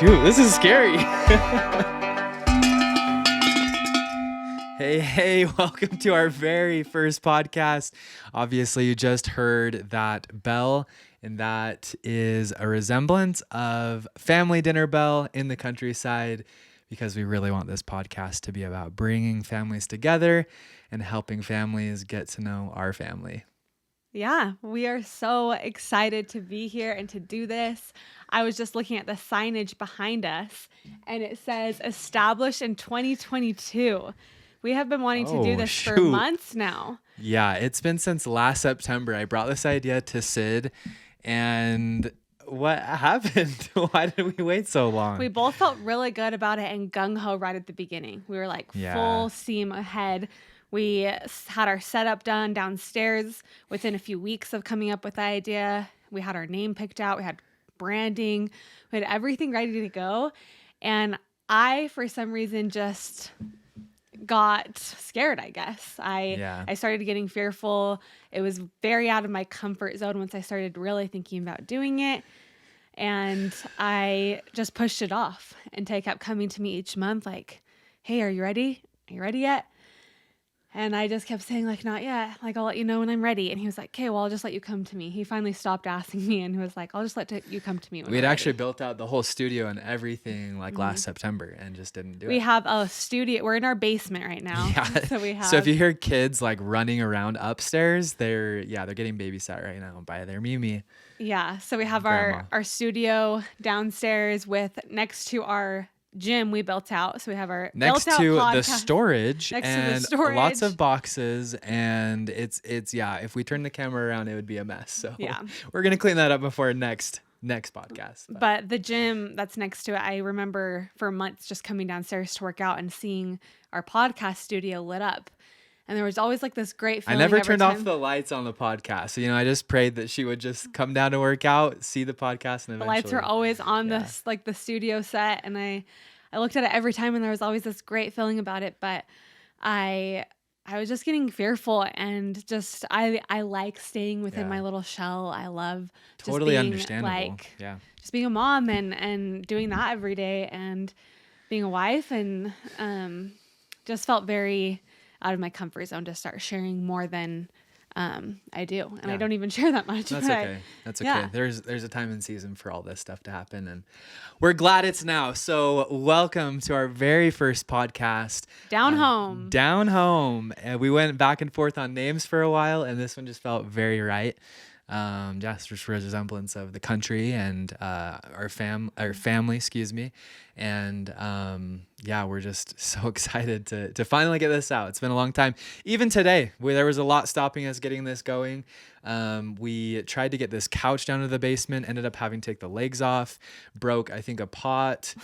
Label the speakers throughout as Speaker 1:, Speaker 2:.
Speaker 1: shoot, this is scary. Hey, welcome to our very first podcast. Obviously, you just heard that bell, and that is a resemblance of family dinner bell in the countryside, because we really want this podcast to be about bringing families together and helping families get to know our family.
Speaker 2: Yeah, we are so excited to be here and to do this. I was just looking at the signage behind us, and it says established in 2022. We have been wanting to do this for months now.
Speaker 1: Yeah, it's been since last September. I brought this idea to Sid, and what happened? Why did we wait so long?
Speaker 2: We both felt really good about it and gung-ho right at the beginning. We were like full steam ahead. We had our setup done downstairs within a few weeks of coming up with the idea. We had our name picked out. We had branding. We had everything ready to go. And I, for some reason, just got scared, I guess. I started getting fearful. It was very out of my comfort zone once I started really thinking about doing it. And I just pushed it off until he kept coming to me each month like, hey, are you ready? Are you ready yet? And I just kept saying, like, not yet. Like, I'll let you know when I'm ready. And he was like, okay, well, I'll just let you come to me. He finally stopped asking me and he was like, I'll just let you come to me when
Speaker 1: we had
Speaker 2: I'm
Speaker 1: actually
Speaker 2: ready.
Speaker 1: built out the whole studio and everything like last September and just didn't do it.
Speaker 2: We have a studio. We're in our basement right now.
Speaker 1: Yeah. So if you hear kids like running around upstairs, they're getting babysat right now by their Mimi.
Speaker 2: Yeah. So we have our studio downstairs with next to our gym we built out. So we have our
Speaker 1: next
Speaker 2: built out
Speaker 1: to
Speaker 2: podcast.
Speaker 1: the storage
Speaker 2: Next
Speaker 1: and
Speaker 2: to the storage.
Speaker 1: Lots of boxes, and it's if we turn the camera around it would be a mess. So we're gonna clean that up before next podcast.
Speaker 2: But the gym that's next to it, I remember for months just coming downstairs to work out and seeing our podcast studio lit up. And there was always like this great feeling.
Speaker 1: I never turned off the lights on the podcast. So, I just prayed that she would just come down to work out, see the podcast, and eventually.
Speaker 2: The lights were always on this, like the studio set. And I looked at it every time and there was always this great feeling about it. But I was just getting fearful and just, I like staying within my little shell. I love
Speaker 1: totally
Speaker 2: just being
Speaker 1: understandable.
Speaker 2: Just being a mom and doing that every day and being a wife and just felt very out of my comfort zone to start sharing more than I do. And I don't even share that much.
Speaker 1: That's okay. That's okay. There's a time and season for all this stuff to happen. And we're glad it's now. So welcome to our very first podcast.
Speaker 2: Down Home.
Speaker 1: And we went back and forth on names for a while, and this one just felt very right. Just for resemblance of the country and our family, excuse me. And we're just so excited to finally get this out. It's been a long time. Even today, there was a lot stopping us getting this going. We tried to get this couch down to the basement, ended up having to take the legs off, broke, I think, a pot,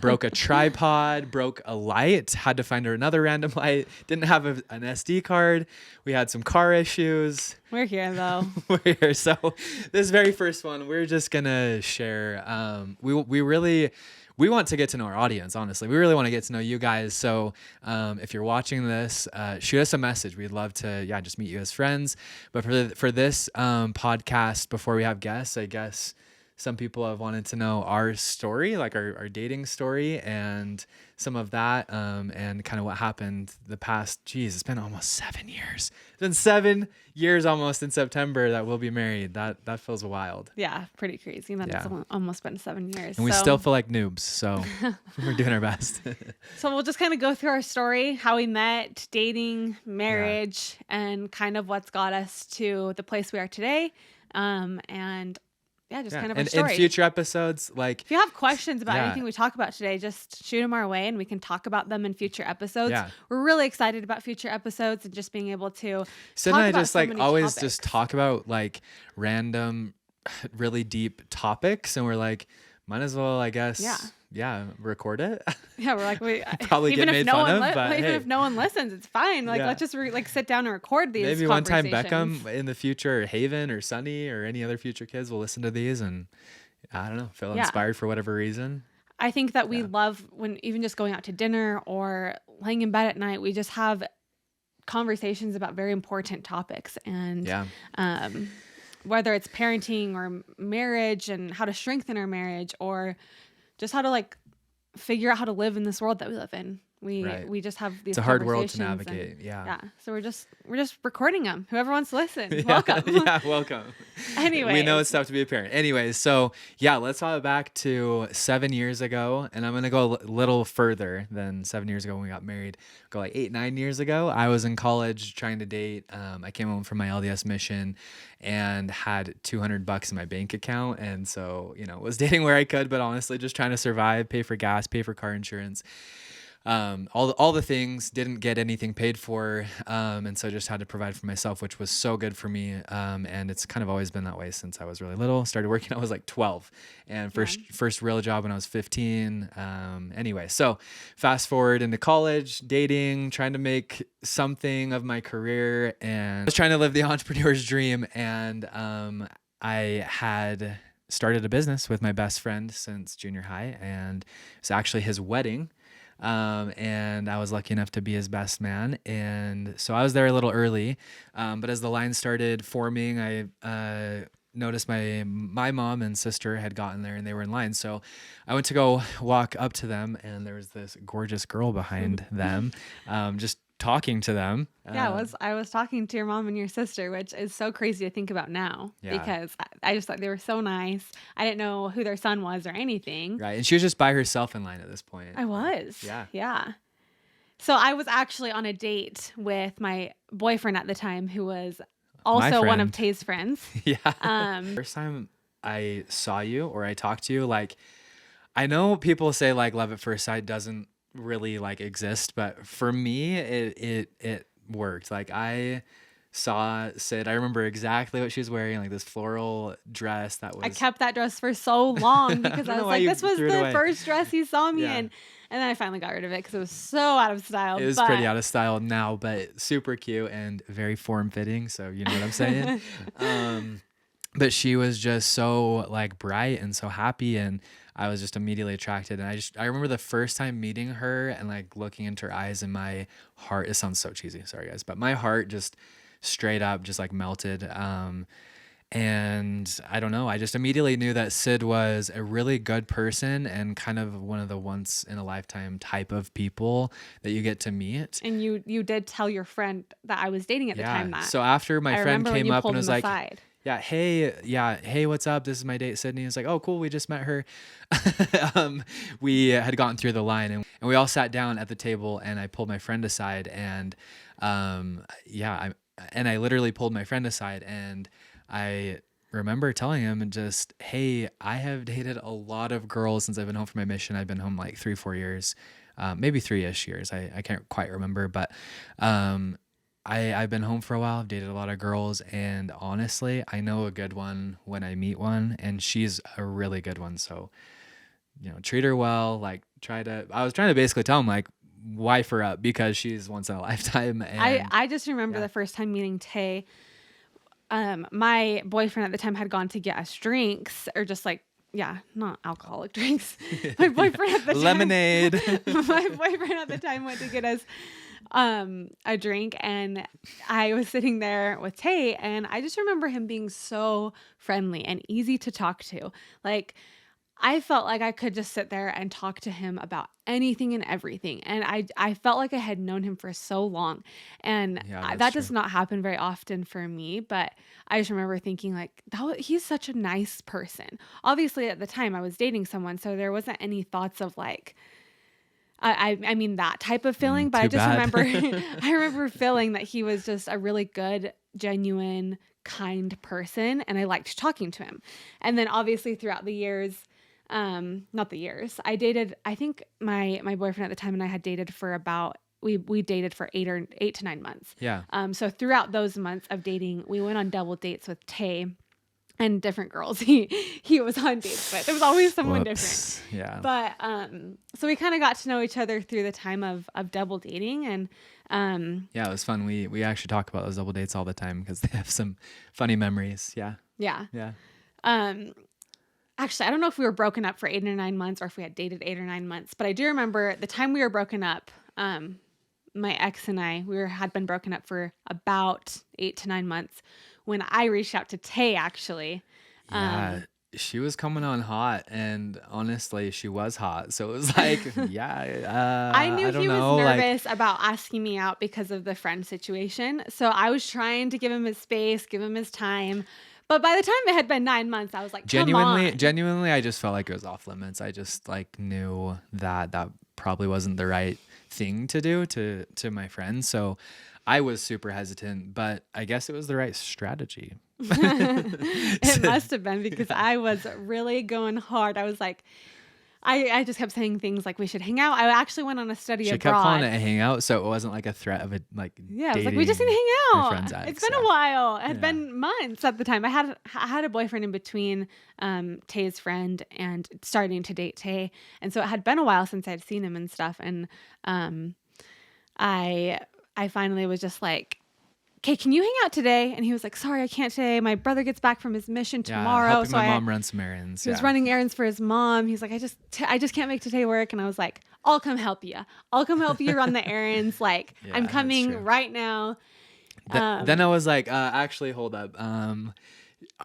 Speaker 1: broke a tripod, broke a light, had to find another random light, didn't have an SD card. We had some car issues.
Speaker 2: We're here though.
Speaker 1: We're here. So this very first one, we're just going to share. We want to get to know our audience, honestly. We really want to get to know you guys. So if you're watching this, shoot us a message. We'd love to, just meet you as friends. But for this podcast, before we have guests, I guess some people have wanted to know our story, like our dating story and some of that and kind of what happened the past, it's been almost 7 years. It's been 7 years almost in September that we'll be married. That feels wild.
Speaker 2: Yeah, pretty crazy. It's almost been 7 years.
Speaker 1: And we still feel like noobs, so we're doing our best.
Speaker 2: So we'll just kind of go through our story, how we met, dating, marriage, and kind of what's got us to the place we are today. Kind of our story.
Speaker 1: In future episodes,
Speaker 2: if you have questions about anything we talk about today, just shoot them our way and we can talk about them in future episodes. Yeah. We're really excited about future episodes and just being able to
Speaker 1: Sid and I just always topics. Just talk about random, really deep topics, and we're like, might as well, I guess. Record it.
Speaker 2: Yeah, we're like, we
Speaker 1: probably get made fun of, but
Speaker 2: even if no one listens, it's fine. Let's just sit down and record these.
Speaker 1: Maybe one time Beckham in the future, or Haven, or Sunny, or any other future kids will listen to these and I don't know, feel inspired for whatever reason.
Speaker 2: I think that we love when even just going out to dinner or laying in bed at night, we just have conversations about very important topics and whether it's parenting or marriage and how to strengthen our marriage or just how to like figure out how to live in this world that we live in.
Speaker 1: Right.
Speaker 2: We just have
Speaker 1: It's
Speaker 2: these
Speaker 1: a hard world to
Speaker 2: conversations, and
Speaker 1: navigate. Yeah.
Speaker 2: yeah, so we're just recording them. Whoever wants to listen,
Speaker 1: Yeah.
Speaker 2: welcome.
Speaker 1: Yeah. Welcome. We know
Speaker 2: Anyways,
Speaker 1: it's tough to be a parent. Anyways, so yeah, let's hop back to 7 years ago. And I'm going to go a little further than 7 years ago when we got married. Go like 8, 9 years ago. I was in college trying to date. I came home from my LDS mission and had $200 in my bank account. And so, was dating where I could, but honestly, just trying to survive, pay for gas, pay for car insurance. All the things, didn't get anything paid for, and so just had to provide for myself, which was so good for me. And it's kind of always been that way since I was really little. Started working I was like 12, and
Speaker 2: yeah.
Speaker 1: first real job when I was 15. Anyway, so fast forward into college, dating, trying to make something of my career, and I was trying to live the entrepreneur's dream. And I had started a business with my best friend since junior high, and it's actually his wedding. And I was lucky enough to be his best man. And so I was there a little early. But as the line started forming, I noticed my mom and sister had gotten there and they were in line. So I went to go walk up to them, and there was this gorgeous girl behind them, just talking to them.
Speaker 2: Yeah, I was talking to your mom and your sister, which is so crazy to think about now,
Speaker 1: Yeah.
Speaker 2: because I just thought they were so nice. I didn't know who their son was or anything.
Speaker 1: Right. And she was just by herself in line at this point.
Speaker 2: I was.
Speaker 1: Yeah.
Speaker 2: Yeah. So I was actually on a date with my boyfriend at the time, who was also one of
Speaker 1: friend.
Speaker 2: Tay's friends.
Speaker 1: Yeah. First time I saw you or I talked to you, like, I know people say like love at first sight doesn't really like exist, but for me it worked. Like, I saw Sid. I remember exactly what she was wearing, like this floral dress that was
Speaker 2: I kept that dress for so long because
Speaker 1: don't
Speaker 2: I
Speaker 1: know
Speaker 2: was
Speaker 1: why
Speaker 2: like,
Speaker 1: you
Speaker 2: this was
Speaker 1: threw it
Speaker 2: the
Speaker 1: away.
Speaker 2: first dress he saw me
Speaker 1: Yeah.
Speaker 2: in. And then I finally got rid of it because it was so out of style.
Speaker 1: It was
Speaker 2: but
Speaker 1: pretty out of style now, but super cute and very form fitting. So you know what I'm saying? But she was just so like bright and so happy, and I was just immediately attracted. And I remember the first time meeting her and like looking into her eyes, and my heart, it sounds so cheesy, sorry guys, but my heart just straight up just like melted. And I don't know, I just immediately knew that Sid was a really good person and kind of one of the once in a lifetime type of people that you get to meet.
Speaker 2: And you did tell your friend that I was dating at the time that.
Speaker 1: So after my
Speaker 2: I
Speaker 1: friend
Speaker 2: remember when
Speaker 1: came
Speaker 2: you
Speaker 1: up
Speaker 2: pulled
Speaker 1: and was
Speaker 2: him
Speaker 1: like,
Speaker 2: aside.
Speaker 1: hey, what's up? This is my date, Sydney. It's like, oh, cool. We just met her. We had gotten through the line, and we all sat down at the table, and I pulled my friend aside, and I literally pulled my friend aside, and I remember telling him and just, hey, I have dated a lot of girls since I've been home from my mission. I've been home like 3-4 years, maybe 3-ish years. I can't quite remember, but I've been home for a while. I've dated a lot of girls, and honestly, I know a good one when I meet one, and she's a really good one. So, treat her well. Like, I was trying to basically tell him like, wife her up because she's once in a lifetime. And
Speaker 2: I just remember the first time meeting Tay. My boyfriend at the time had gone to get us drinks, or just like, not alcoholic drinks. My boyfriend at the time,
Speaker 1: lemonade.
Speaker 2: My boyfriend at the time went to get us a drink, and I was sitting there with Tay, and I just remember him being so friendly and easy to talk to. Like, I felt like I could just sit there and talk to him about anything and everything. And I felt like I had known him for so long. And that does not happen very often for me. But I just remember thinking like, he's such a nice person. Obviously, at the time I was dating someone, so there wasn't any thoughts of like, I mean, that type of feeling. But I just remember, I remember feeling that he was just a really good, genuine, kind person. And I liked talking to him. And then obviously throughout the years, not the years, I dated, I think my boyfriend at the time and I had dated for about, we dated for 8 to 9 months.
Speaker 1: Yeah.
Speaker 2: So throughout those months of dating, we went on double dates with Tay and different girls he was on dates with. There was always someone different.
Speaker 1: Yeah.
Speaker 2: But, so we kind of got to know each other through the time of double dating, and,
Speaker 1: yeah, it was fun. We actually talk about those double dates all the time because they have some funny memories. Yeah.
Speaker 2: Yeah.
Speaker 1: Yeah.
Speaker 2: Actually, I don't know if we were broken up for 8 or 9 months or if we had dated 8 or 9 months, but I do remember the time we were broken up. My ex and I, had been broken up for about 8 to 9 months when I reached out to Tay, actually.
Speaker 1: Yeah. she was coming on hot, and honestly, she was hot. So it was like, yeah,
Speaker 2: I knew
Speaker 1: I don't
Speaker 2: he was
Speaker 1: know, like
Speaker 2: nervous about asking me out because of the friend situation. So I was trying to give him his space, give him his time. But by the time it had been 9 months, I was like, come on.
Speaker 1: genuinely, I just felt like it was off limits. I just like knew that that probably wasn't the right thing to do to my friends. So I was super hesitant, but I guess it was the right strategy.
Speaker 2: It
Speaker 1: So,
Speaker 2: must have been because I was really going hard. I was like, I just kept saying things like we should hang out. I actually went on a study
Speaker 1: she kept calling
Speaker 2: abroad.
Speaker 1: it a hangout, so it wasn't like a threat of it like
Speaker 2: Yeah, I was like, we just need to
Speaker 1: dating
Speaker 2: hang
Speaker 1: my
Speaker 2: out.
Speaker 1: friend's
Speaker 2: It's
Speaker 1: ex.
Speaker 2: been
Speaker 1: Yeah.
Speaker 2: a while. It had
Speaker 1: Yeah.
Speaker 2: been months at the time. I had a boyfriend in between Tay's friend and starting to date Tay, and so it had been a while since I'd seen him and stuff. And um, I I finally was just like, "Okay, can you hang out today?" And he was like, "Sorry, I can't today. My brother gets back from his mission
Speaker 1: Yeah,
Speaker 2: tomorrow."
Speaker 1: helping
Speaker 2: So
Speaker 1: my
Speaker 2: I
Speaker 1: mom run some errands.
Speaker 2: he was
Speaker 1: Yeah.
Speaker 2: running errands for his mom. He's like, I just can't make today work. And I was like, I'll come help you. I'll come help you run the errands. Like,
Speaker 1: Yeah,
Speaker 2: I'm
Speaker 1: that's
Speaker 2: coming
Speaker 1: true.
Speaker 2: right now.
Speaker 1: Then
Speaker 2: Um,
Speaker 1: I was like, actually, hold up.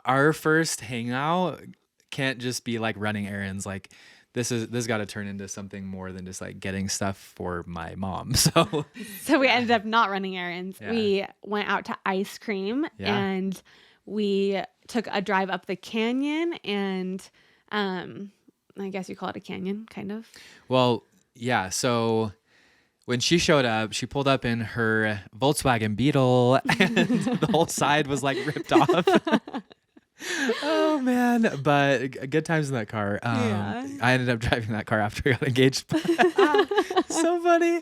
Speaker 1: Our first hangout can't just be like running errands. Like, this got to turn into something more than just like getting stuff for my mom. So,
Speaker 2: so we
Speaker 1: yeah,
Speaker 2: ended up not running errands.
Speaker 1: yeah,
Speaker 2: We went out to ice cream
Speaker 1: yeah.
Speaker 2: and we took a drive up the canyon and I guess you call it a canyon, kind of.
Speaker 1: Well, yeah. So when she showed up, she pulled up in her Volkswagen Beetle, and the whole side was like ripped off. Oh man, but good times in that car.
Speaker 2: Yeah.
Speaker 1: I ended up driving that car after we got engaged. So funny.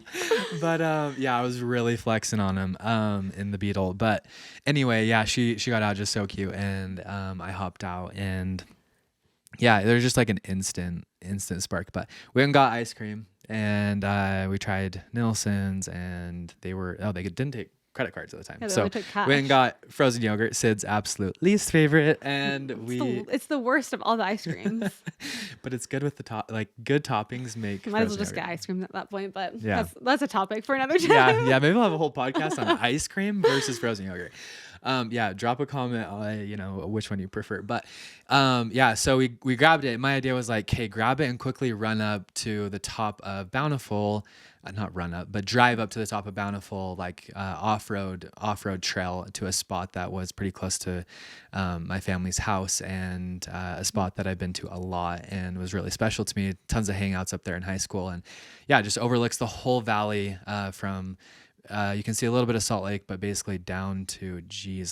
Speaker 1: But yeah, I was really flexing on him in the Beetle. But anyway, yeah, she got out just so cute, and I hopped out, and yeah, there was just like an instant spark. But we went and got ice cream, and we tried Nilsson's, and they didn't take credit cards at the time.
Speaker 2: Yeah, they
Speaker 1: So
Speaker 2: only took
Speaker 1: we went and
Speaker 2: cash.
Speaker 1: got frozen yogurt, Sid's absolute least favorite, and
Speaker 2: It's the worst of all the ice creams.
Speaker 1: but it's good with the top, like good toppings make
Speaker 2: Might as well
Speaker 1: frozen
Speaker 2: just
Speaker 1: yogurt.
Speaker 2: get ice cream at that point, but
Speaker 1: Yeah.
Speaker 2: that's a topic for another time.
Speaker 1: Yeah, maybe we'll have a whole podcast on ice cream versus frozen yogurt. Yeah, drop a comment on which one you prefer. But yeah, so we grabbed it. My idea was like, hey, grab it and quickly run up to the top of Bountiful. Not run up, but drive up to the top of Bountiful, like off-road trail to a spot that was pretty close to my family's house, and a spot that I've been to a lot and was really special to me. Tons of hangouts up there in high school, and yeah, it just overlooks the whole valley from. You can see a little bit of Salt Lake, but basically down to,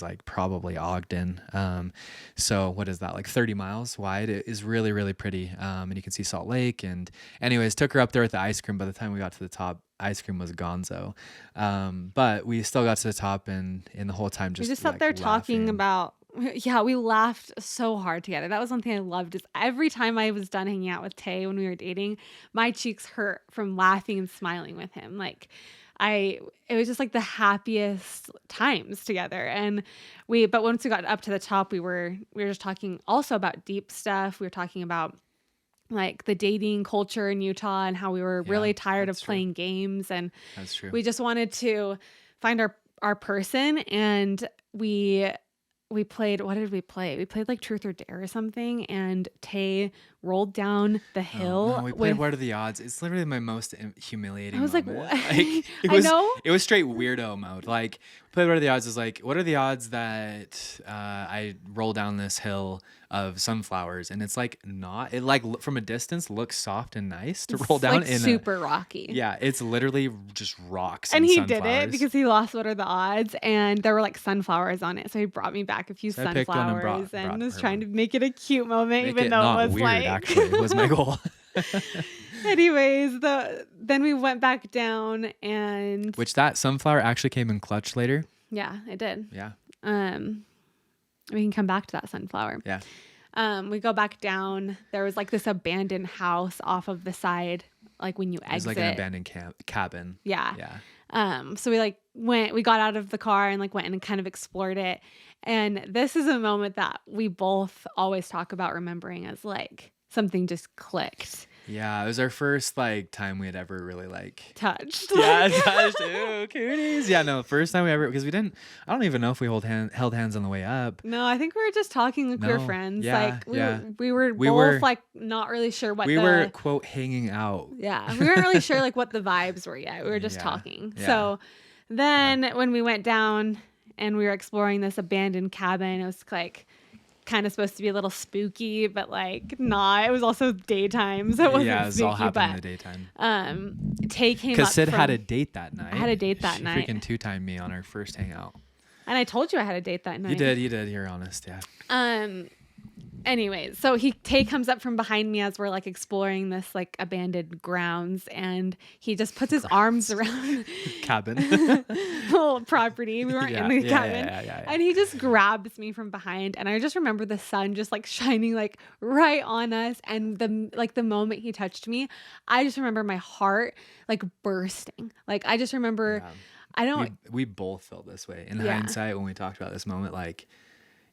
Speaker 1: like probably Ogden. So what is that, like 30 miles wide? It is really, really pretty. And you can see Salt Lake. And anyways, took her up there with the ice cream. By the time we got to the top, ice cream was gonzo. But we still got to the top, and in the whole time
Speaker 2: We
Speaker 1: just
Speaker 2: just sat
Speaker 1: like
Speaker 2: there talking
Speaker 1: laughing.
Speaker 2: about yeah, we laughed so hard together. That was one thing I loved is every time I was done hanging out with Tay when we were dating, my cheeks hurt from laughing and smiling with him. Like it was just like the happiest times together. And but once we got up to the top, we were just talking also about deep stuff. We were talking about like the dating culture in Utah and how we were
Speaker 1: Yeah,
Speaker 2: really tired of
Speaker 1: that's true.
Speaker 2: playing games, and
Speaker 1: That's true.
Speaker 2: we just wanted to find our person. And we played, what did we play? We played like Truth or Dare or something, and Tay rolled down the
Speaker 1: Oh,
Speaker 2: hill
Speaker 1: no, we played
Speaker 2: with
Speaker 1: What Are the Odds? It's literally my most
Speaker 2: I
Speaker 1: humiliating
Speaker 2: was like,
Speaker 1: moment.
Speaker 2: what?
Speaker 1: Like it
Speaker 2: I
Speaker 1: was
Speaker 2: know.
Speaker 1: it was straight weirdo mode. Like played What Are the Odds is like, what are the odds that I roll down this hill of sunflowers, and it's like not, it like from a distance looks soft and nice to roll
Speaker 2: It's
Speaker 1: down
Speaker 2: like
Speaker 1: in
Speaker 2: super rocky.
Speaker 1: yeah, it's literally just rocks
Speaker 2: And
Speaker 1: and
Speaker 2: he did it
Speaker 1: sunflowers.
Speaker 2: because he lost What Are the Odds, and there were like sunflowers on it. So he brought me back a few
Speaker 1: So I picked one and
Speaker 2: sunflowers
Speaker 1: brought
Speaker 2: and was
Speaker 1: her
Speaker 2: trying
Speaker 1: one.
Speaker 2: to make it a cute moment,
Speaker 1: Make
Speaker 2: even
Speaker 1: it
Speaker 2: though
Speaker 1: not
Speaker 2: it was
Speaker 1: weird,
Speaker 2: like
Speaker 1: actually, was my goal.
Speaker 2: anyways, then we went back down, and
Speaker 1: Which that sunflower actually came in clutch later.
Speaker 2: yeah, it did.
Speaker 1: Yeah.
Speaker 2: We can come back to that sunflower.
Speaker 1: Yeah.
Speaker 2: We go back down. There was like this abandoned house off of the side, like when you
Speaker 1: It was
Speaker 2: exit.
Speaker 1: like an abandoned cabin.
Speaker 2: Yeah.
Speaker 1: Yeah.
Speaker 2: So we got out of the car and like went and kind of explored it. And this is a moment that we both always talk about remembering as like something just clicked.
Speaker 1: Yeah, it was our first like time we had ever really like
Speaker 2: touched.
Speaker 1: yeah, touched. Ew, cooties. Yeah, no, first time we ever because we didn't. I don't even know if we held hands on the way up.
Speaker 2: No, I think we were just talking like we were
Speaker 1: No.
Speaker 2: friends.
Speaker 1: Yeah,
Speaker 2: Like
Speaker 1: yeah.
Speaker 2: we were
Speaker 1: We
Speaker 2: both
Speaker 1: were
Speaker 2: like not really sure what
Speaker 1: we were
Speaker 2: the
Speaker 1: quote hanging out.
Speaker 2: yeah, we weren't really sure like what the vibes were yet. We were just
Speaker 1: Yeah,
Speaker 2: talking.
Speaker 1: yeah,
Speaker 2: So
Speaker 1: yeah.
Speaker 2: then when we went down and we were exploring this abandoned cabin, it was like kind of supposed to be a little spooky, but like not. It was also daytime, so it
Speaker 1: Yeah,
Speaker 2: wasn't
Speaker 1: it was all
Speaker 2: spooky.
Speaker 1: happening in
Speaker 2: But
Speaker 1: the daytime.
Speaker 2: Tay came
Speaker 1: Because
Speaker 2: up
Speaker 1: Sid had
Speaker 2: from
Speaker 1: a date that
Speaker 2: I had a
Speaker 1: night.
Speaker 2: date that
Speaker 1: She
Speaker 2: night.
Speaker 1: freaking two-timed me on our first hangout.
Speaker 2: And I told you I had a date that night.
Speaker 1: You did, you're honest, yeah.
Speaker 2: Anyways, so Tay comes up from behind me as we're like exploring this like abandoned grounds, and he just puts his arms around
Speaker 1: Cabin.
Speaker 2: whole property. We weren't
Speaker 1: Yeah,
Speaker 2: in the
Speaker 1: yeah,
Speaker 2: cabin.
Speaker 1: yeah.
Speaker 2: And he just grabs me from behind, and I just remember the sun just like shining like right on us, and the moment he touched me, I just remember my heart like bursting. Like I just remember
Speaker 1: Yeah.
Speaker 2: I don't
Speaker 1: We both felt this way. In
Speaker 2: Yeah.
Speaker 1: hindsight, when we talked about this moment, like,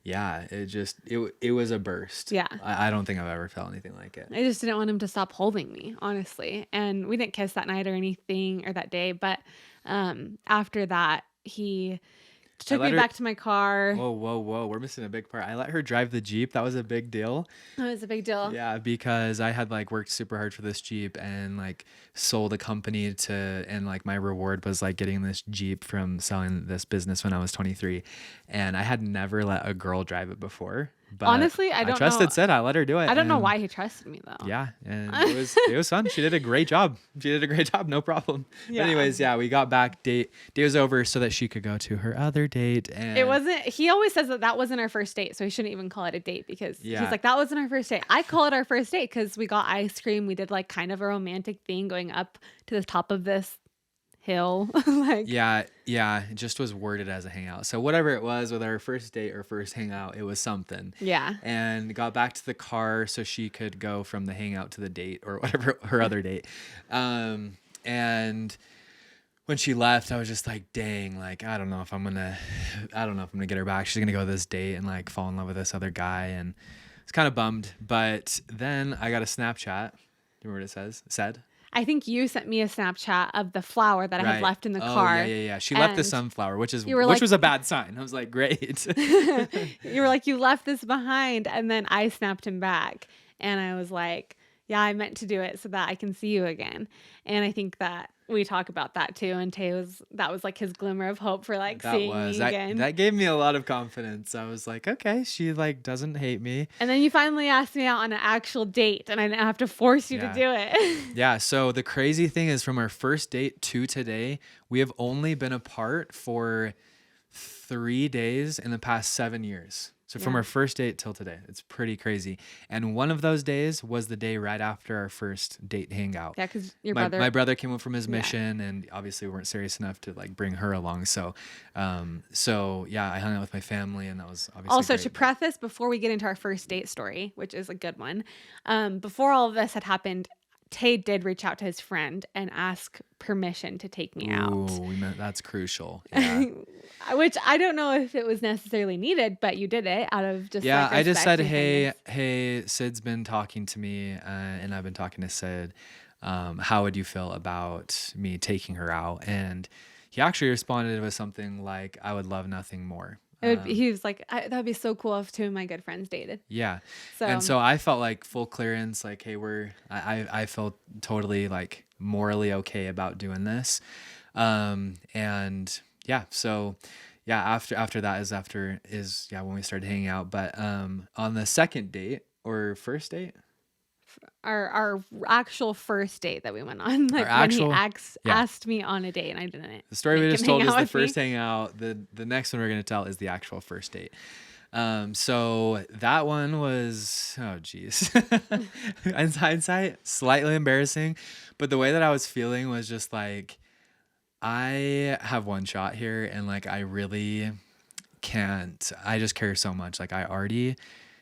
Speaker 1: yeah, it was a burst.
Speaker 2: Yeah.
Speaker 1: I don't think I've ever felt anything like it.
Speaker 2: I just didn't want him to stop holding me, honestly. And we didn't kiss that night or anything or that day. But after that, he took
Speaker 1: let
Speaker 2: me
Speaker 1: her-
Speaker 2: back to my car.
Speaker 1: Whoa. We're missing a big part. I let her drive the Jeep. That was a big deal.
Speaker 2: It was a big deal.
Speaker 1: Yeah, because I had like worked super hard for this Jeep and like sold a company and like my reward was like getting this Jeep from selling this business when I was 23. And I had never let a girl drive it before. But
Speaker 2: Honestly, I don't
Speaker 1: trusted
Speaker 2: know.
Speaker 1: Sid. I let her do it.
Speaker 2: I don't know
Speaker 1: and
Speaker 2: why he trusted me though.
Speaker 1: Yeah, and it was fun. She did a great job. No problem.
Speaker 2: Yeah.
Speaker 1: But anyways, yeah, we got back. Day was over so that she could go to her other date. And
Speaker 2: It wasn't, he always says that wasn't our first date. So he shouldn't even call it a date because
Speaker 1: Yeah.
Speaker 2: he's like, that wasn't our first date. I call it our first date because we got ice cream. We did like kind of a romantic thing going up to the top of this hill. Like,
Speaker 1: Yeah, it just was worded as a hangout. So whatever it was, whether our first date or first hangout, it was something.
Speaker 2: yeah.
Speaker 1: And got back to the car so she could go from the hangout to the date or whatever her other date. And when she left, I was just like, dang, like I don't know if I'm gonna get her back. She's gonna go to this date and like fall in love with this other guy, and it's kind of bummed. But then I got a Snapchat. Do you remember what it said?
Speaker 2: I think you sent me a Snapchat of the flower that I had
Speaker 1: Right.
Speaker 2: left in the
Speaker 1: Oh,
Speaker 2: car.
Speaker 1: Yeah. She left the
Speaker 2: and
Speaker 1: sunflower, which
Speaker 2: you were like-
Speaker 1: was a bad sign. I was like, great.
Speaker 2: You were like, you left this behind. And then I snapped him back. And I was like, yeah, I meant to do it so that I can see you again. And I think that we talk about that too. And that was like his glimmer of hope for like seeing me again.
Speaker 1: That gave me a lot of confidence. I was like, okay, she like doesn't hate me.
Speaker 2: And then you finally asked me out on an actual date, and I didn't have to force you to
Speaker 1: Yeah.
Speaker 2: do it.
Speaker 1: Yeah. So the crazy thing is, from our first date to today, we have only been apart for 3 days in the past 7 years. So from
Speaker 2: Yeah.
Speaker 1: our first date till today, it's pretty crazy. And one of those days was the day right after our first date hangout.
Speaker 2: Yeah, because your
Speaker 1: my,
Speaker 2: brother.
Speaker 1: my brother came home from his
Speaker 2: Yeah.
Speaker 1: mission, and obviously we weren't serious enough to like bring her along. So yeah, I hung out with my family, and that was obviously
Speaker 2: Also,
Speaker 1: great.
Speaker 2: to preface, before we get into our first date story, which is a good one, before all of this had happened, Tay did reach out to his friend and ask permission to take me out.
Speaker 1: Ooh, that's crucial. Yeah.
Speaker 2: Which I don't know if it was necessarily needed, but you did it out of just
Speaker 1: Yeah,
Speaker 2: like,
Speaker 1: I just
Speaker 2: respect
Speaker 1: said,
Speaker 2: and kindness.
Speaker 1: hey, Sid's been talking to me, and I've been talking to Sid. How would you feel about me taking her out? And he actually responded with something like, I would love nothing more.
Speaker 2: He was like, that would be so cool if two of my good friends dated.
Speaker 1: Yeah.
Speaker 2: So,
Speaker 1: And so I felt like full clearance, like, hey, I felt totally like morally okay about doing this. And yeah, so yeah, after that is when we started hanging out. But on the second date or first date,
Speaker 2: our actual first date that we went on, like
Speaker 1: Our
Speaker 2: when he
Speaker 1: actual- yeah.
Speaker 2: asked me on a date and I didn't.
Speaker 1: the story we
Speaker 2: make
Speaker 1: just
Speaker 2: him
Speaker 1: told
Speaker 2: hang
Speaker 1: is
Speaker 2: out
Speaker 1: the
Speaker 2: with me.
Speaker 1: first hangout. The next one we're gonna tell is the actual first date. So that one was, oh geez, in hindsight, slightly embarrassing, but the way that I was feeling was just like, I have one shot here, and like I really can't. I just care so much. Like I already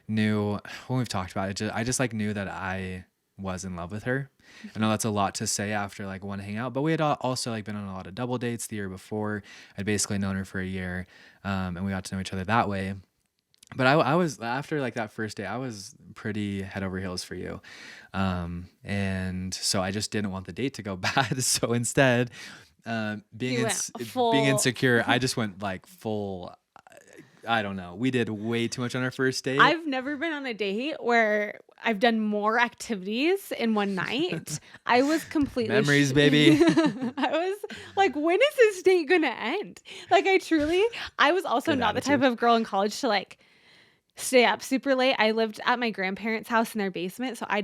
Speaker 1: knew when we've talked about it. I just like knew that I was in love with her. I know that's a lot to say after like one hangout, but we had also like been on a lot of double dates the year before. I'd basically known her for a year, and we got to know each other that way. But I was after like that first day, I was pretty head over heels for you. And so I just didn't want the date to go bad. So instead,
Speaker 2: You went
Speaker 1: being
Speaker 2: full.
Speaker 1: insecure, I just went like full. I don't know. We did way too much on our first date.
Speaker 2: I've never been on a date where I've done more activities in one night. I was completely
Speaker 1: Memories, baby.
Speaker 2: I was like, when is this date gonna end? Like, I was also
Speaker 1: Good
Speaker 2: not the type
Speaker 1: attitude.
Speaker 2: of girl in college to like stay up super late. I lived at my grandparents' house in their basement, so I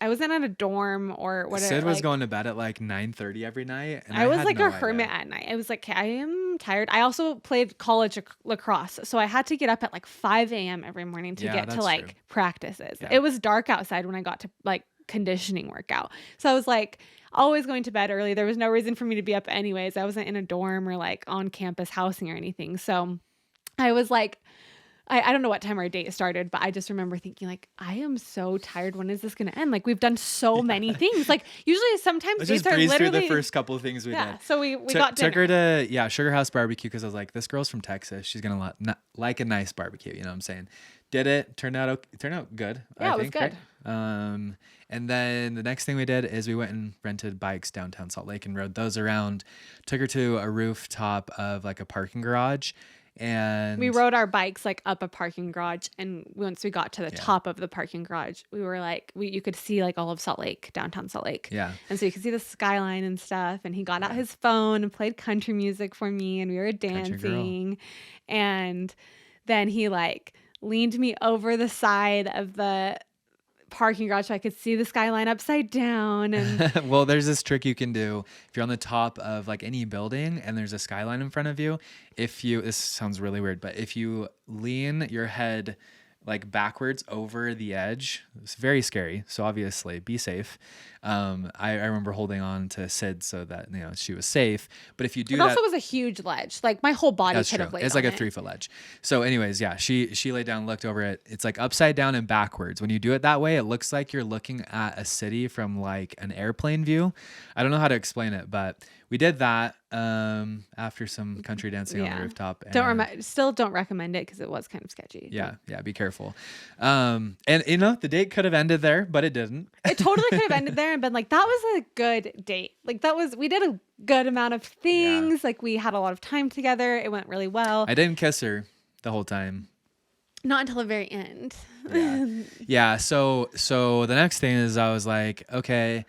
Speaker 2: wasn't at a dorm or whatever.
Speaker 1: Sid was
Speaker 2: Like,
Speaker 1: going to bed at like 9:30 every night, and
Speaker 2: I
Speaker 1: I
Speaker 2: was
Speaker 1: had
Speaker 2: like
Speaker 1: no
Speaker 2: a hermit
Speaker 1: idea.
Speaker 2: at night. I was like, I am tired. I also played college lacrosse, so I had to get up at like 5 a.m. every morning to
Speaker 1: Yeah,
Speaker 2: get to
Speaker 1: that's true.
Speaker 2: like practices.
Speaker 1: Yeah.
Speaker 2: It was dark outside when I got to like conditioning workout. So I was like always going to bed early. There was no reason for me to be up anyways. I wasn't in a dorm or like on campus housing or anything. So I was like, I don't know what time our date started, but I just remember thinking like, I am so tired. When is this going to end? Like we've done so many things. Like usually sometimes
Speaker 1: Let's
Speaker 2: dates
Speaker 1: just
Speaker 2: are
Speaker 1: breeze through the
Speaker 2: literally,
Speaker 1: first couple of things we
Speaker 2: yeah.
Speaker 1: did.
Speaker 2: So we got
Speaker 1: Took
Speaker 2: dinner.
Speaker 1: her to Sugar House Barbecue because I was like, this girl's from Texas. She's gonna like a nice barbecue. You know what I'm saying? Did it? Turned out good.
Speaker 2: Yeah,
Speaker 1: I
Speaker 2: it was
Speaker 1: think,
Speaker 2: good.
Speaker 1: right? And then the next thing we did is we went and rented bikes downtown Salt Lake and rode those around. Took her to a rooftop of like a parking garage, and
Speaker 2: We rode our bikes like up a parking garage, and once we got to the
Speaker 1: Yeah.
Speaker 2: top of the parking garage, we were like, you could see like all of Salt Lake, downtown Salt Lake.
Speaker 1: Yeah.
Speaker 2: And so you could see the skyline and stuff. And he got out his phone and played country music for me, and we were
Speaker 1: Country girl.
Speaker 2: dancing. And then he like leaned me over the side of the parking garage so I could see the skyline upside down. And
Speaker 1: Well, there's this trick you can do if you're on the top of like any building and there's a skyline in front of you. This sounds really weird, but if you lean your head like backwards over the edge, it's very scary. So obviously be safe. I remember holding on to Sid so that, she was safe. But if you do
Speaker 2: it
Speaker 1: that,
Speaker 2: also was a huge ledge. Like my whole body
Speaker 1: that's
Speaker 2: could
Speaker 1: true.
Speaker 2: have laid
Speaker 1: It's like
Speaker 2: on
Speaker 1: a
Speaker 2: it.
Speaker 1: 3-foot ledge. So anyways, yeah, she laid down, looked over it. It's like upside down and backwards. When you do it that way, it looks like you're looking at a city from like an airplane view. I don't know how to explain it, but we did that after some country dancing on the rooftop.
Speaker 2: Still don't recommend it because it was kind of sketchy.
Speaker 1: Yeah, be careful. And the date could have ended there, but it didn't.
Speaker 2: It totally could have ended there and been like, that was a good date. Like we did a good amount of things. Like we had a lot of time together. It went really well.
Speaker 1: I didn't kiss her the whole time.
Speaker 2: Not until the very end.
Speaker 1: Yeah. So the next thing is I was like, okay,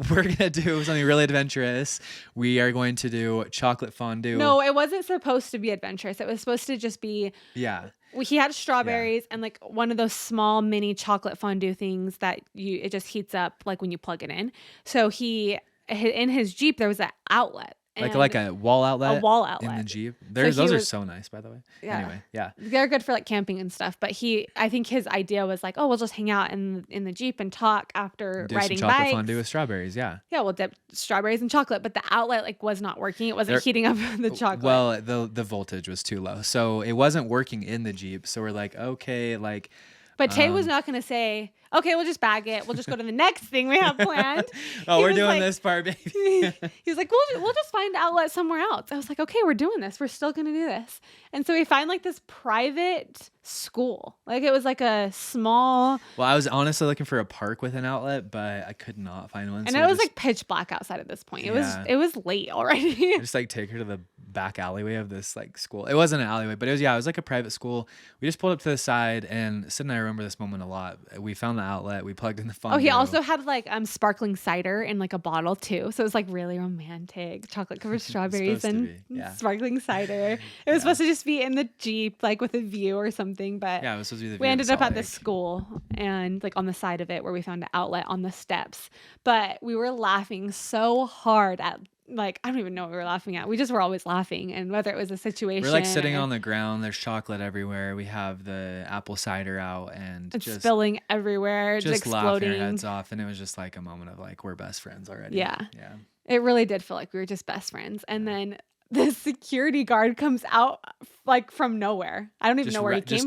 Speaker 1: we're going to do something really adventurous. We are going to do chocolate fondue.
Speaker 2: No, it wasn't supposed to be adventurous. It was supposed to just be,
Speaker 1: Yeah.
Speaker 2: he had strawberries and like one of those small mini chocolate fondue things that it just heats up like when you plug it in. So in his Jeep, there was an outlet.
Speaker 1: Like a wall outlet.
Speaker 2: A wall outlet.
Speaker 1: In the Jeep.
Speaker 2: So
Speaker 1: Those are so nice, by the way.
Speaker 2: Yeah.
Speaker 1: Anyway, yeah.
Speaker 2: They're good for like camping and stuff. But I think his idea was like, oh, we'll just hang out in the Jeep and talk after
Speaker 1: Do
Speaker 2: riding
Speaker 1: some chocolate
Speaker 2: bikes.
Speaker 1: fondue with strawberries, yeah.
Speaker 2: Yeah, we'll dip strawberries and chocolate. But the outlet like was not working. It wasn't heating up the chocolate.
Speaker 1: Well, the voltage was too low. So it wasn't working in the Jeep. So we're like, okay, like.
Speaker 2: But Tay was not going to say, okay, we'll just bag it. We'll just go to the next thing we have planned.
Speaker 1: We're doing this part, baby.
Speaker 2: He was like, we'll just find an outlet somewhere else. I was like, okay, we're doing this. We're still going to do this. And so we find like this private school. Like it was like a small.
Speaker 1: Well, I was honestly looking for a park with an outlet, but I could not find one.
Speaker 2: And
Speaker 1: so
Speaker 2: it was like pitch black outside at this point. It was late already.
Speaker 1: just like take her to the back alleyway of this like school. It wasn't an alleyway, but it was like a private school. We just pulled up to the side, and Sid and I remember this moment a lot. We found the outlet. We plugged in the fondue.
Speaker 2: Oh, he also had like sparkling cider in like a bottle too. So it was like really romantic. Chocolate covered strawberries and sparkling cider. It was supposed to just be in the Jeep, like with a view or something. But
Speaker 1: yeah, it was supposed to be the view.
Speaker 2: We ended up at the
Speaker 1: Lake.
Speaker 2: school and like on the side of it where we found an outlet on the steps. But we were laughing so hard at like, I don't even know what we were laughing at. We just were always laughing. And whether it was a situation.
Speaker 1: We're like sitting on the ground. There's chocolate everywhere. We have the apple cider out and
Speaker 2: it's
Speaker 1: just
Speaker 2: spilling everywhere.
Speaker 1: Just
Speaker 2: exploding.
Speaker 1: laughing our heads off. And it was just like a moment of like, we're best friends already.
Speaker 2: Yeah.
Speaker 1: Yeah.
Speaker 2: It really did feel like we were just best friends. And then the security guard comes out like from nowhere. I don't even know where he came.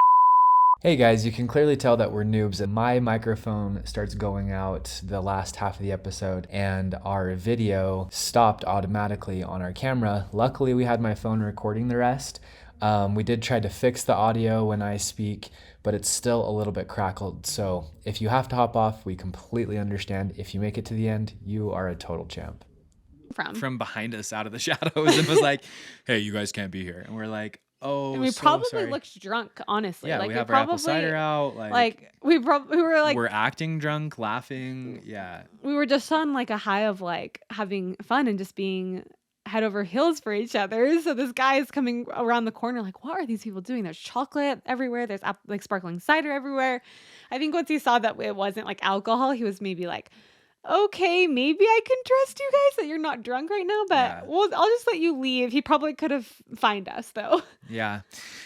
Speaker 1: Hey guys, you can clearly tell that we're noobs, and my microphone starts going out the last half of the episode and our video stopped automatically on our camera. Luckily, we had my phone recording the rest. We did try to fix the audio when I speak, but it's still a little bit crackled. So if you have to hop off, we completely understand. If you make it to the end, you are a total champ. From behind us out of the shadows and was like, "Hey, you guys can't be here." And we're like,
Speaker 2: And
Speaker 1: "Oh,
Speaker 2: we
Speaker 1: so
Speaker 2: probably
Speaker 1: sorry."
Speaker 2: looked drunk, honestly.
Speaker 1: Yeah,
Speaker 2: Like
Speaker 1: we
Speaker 2: we
Speaker 1: have our apple
Speaker 2: probably
Speaker 1: cider out.
Speaker 2: we were like
Speaker 1: We're acting drunk, laughing. Yeah.
Speaker 2: we were just on like a high of like having fun and just being head over heels for each other. So this guy is coming around the corner, like, what are these people doing? There's chocolate everywhere. There's like sparkling cider everywhere. I think once he saw that it wasn't like alcohol, he was maybe like, okay, maybe I can trust you guys that you're not drunk right now,
Speaker 1: Yeah.
Speaker 2: but I'll just let you leave. He probably could have fined us though.
Speaker 1: Yeah.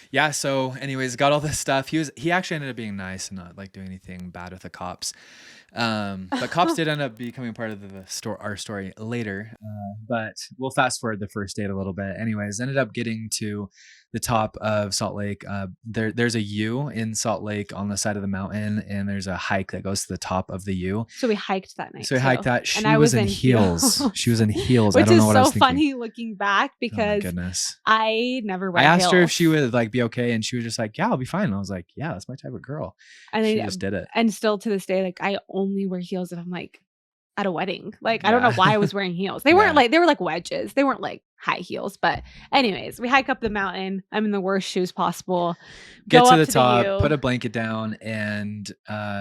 Speaker 1: Yeah. So anyways, got all this stuff. He actually ended up being nice and not like doing anything bad with the cops. But cops did end up becoming part of our story later. But we'll fast forward the first date a little bit. Anyways, ended up getting to the top of Salt Lake. There's a U in Salt Lake on the side of the mountain, and there's a hike that goes to the top of the U.
Speaker 2: So we hiked that night.
Speaker 1: So we hiked that.
Speaker 2: And
Speaker 1: She
Speaker 2: I
Speaker 1: was in heels. She was in heels. I
Speaker 2: Which
Speaker 1: don't know
Speaker 2: is
Speaker 1: what I was
Speaker 2: so
Speaker 1: thinking.
Speaker 2: funny looking back
Speaker 1: Oh my
Speaker 2: because
Speaker 1: goodness.
Speaker 2: I never
Speaker 1: I
Speaker 2: wear
Speaker 1: asked her if
Speaker 2: heels.
Speaker 1: she would like be okay, and she was just like, "Yeah, I'll be fine." And I was like, "Yeah, that's my type of girl."
Speaker 2: And
Speaker 1: She
Speaker 2: I
Speaker 1: just did it.
Speaker 2: and still to this day, like I only wear heels if I'm like at a wedding. Like I don't know why I was wearing heels. They weren't
Speaker 1: Yeah.
Speaker 2: like they were like wedges. They weren't like high heels. But anyways, we hike up the mountain. I'm in the worst shoes possible.
Speaker 1: Get
Speaker 2: Go
Speaker 1: to
Speaker 2: up
Speaker 1: the
Speaker 2: to
Speaker 1: top,
Speaker 2: the
Speaker 1: put a blanket down, and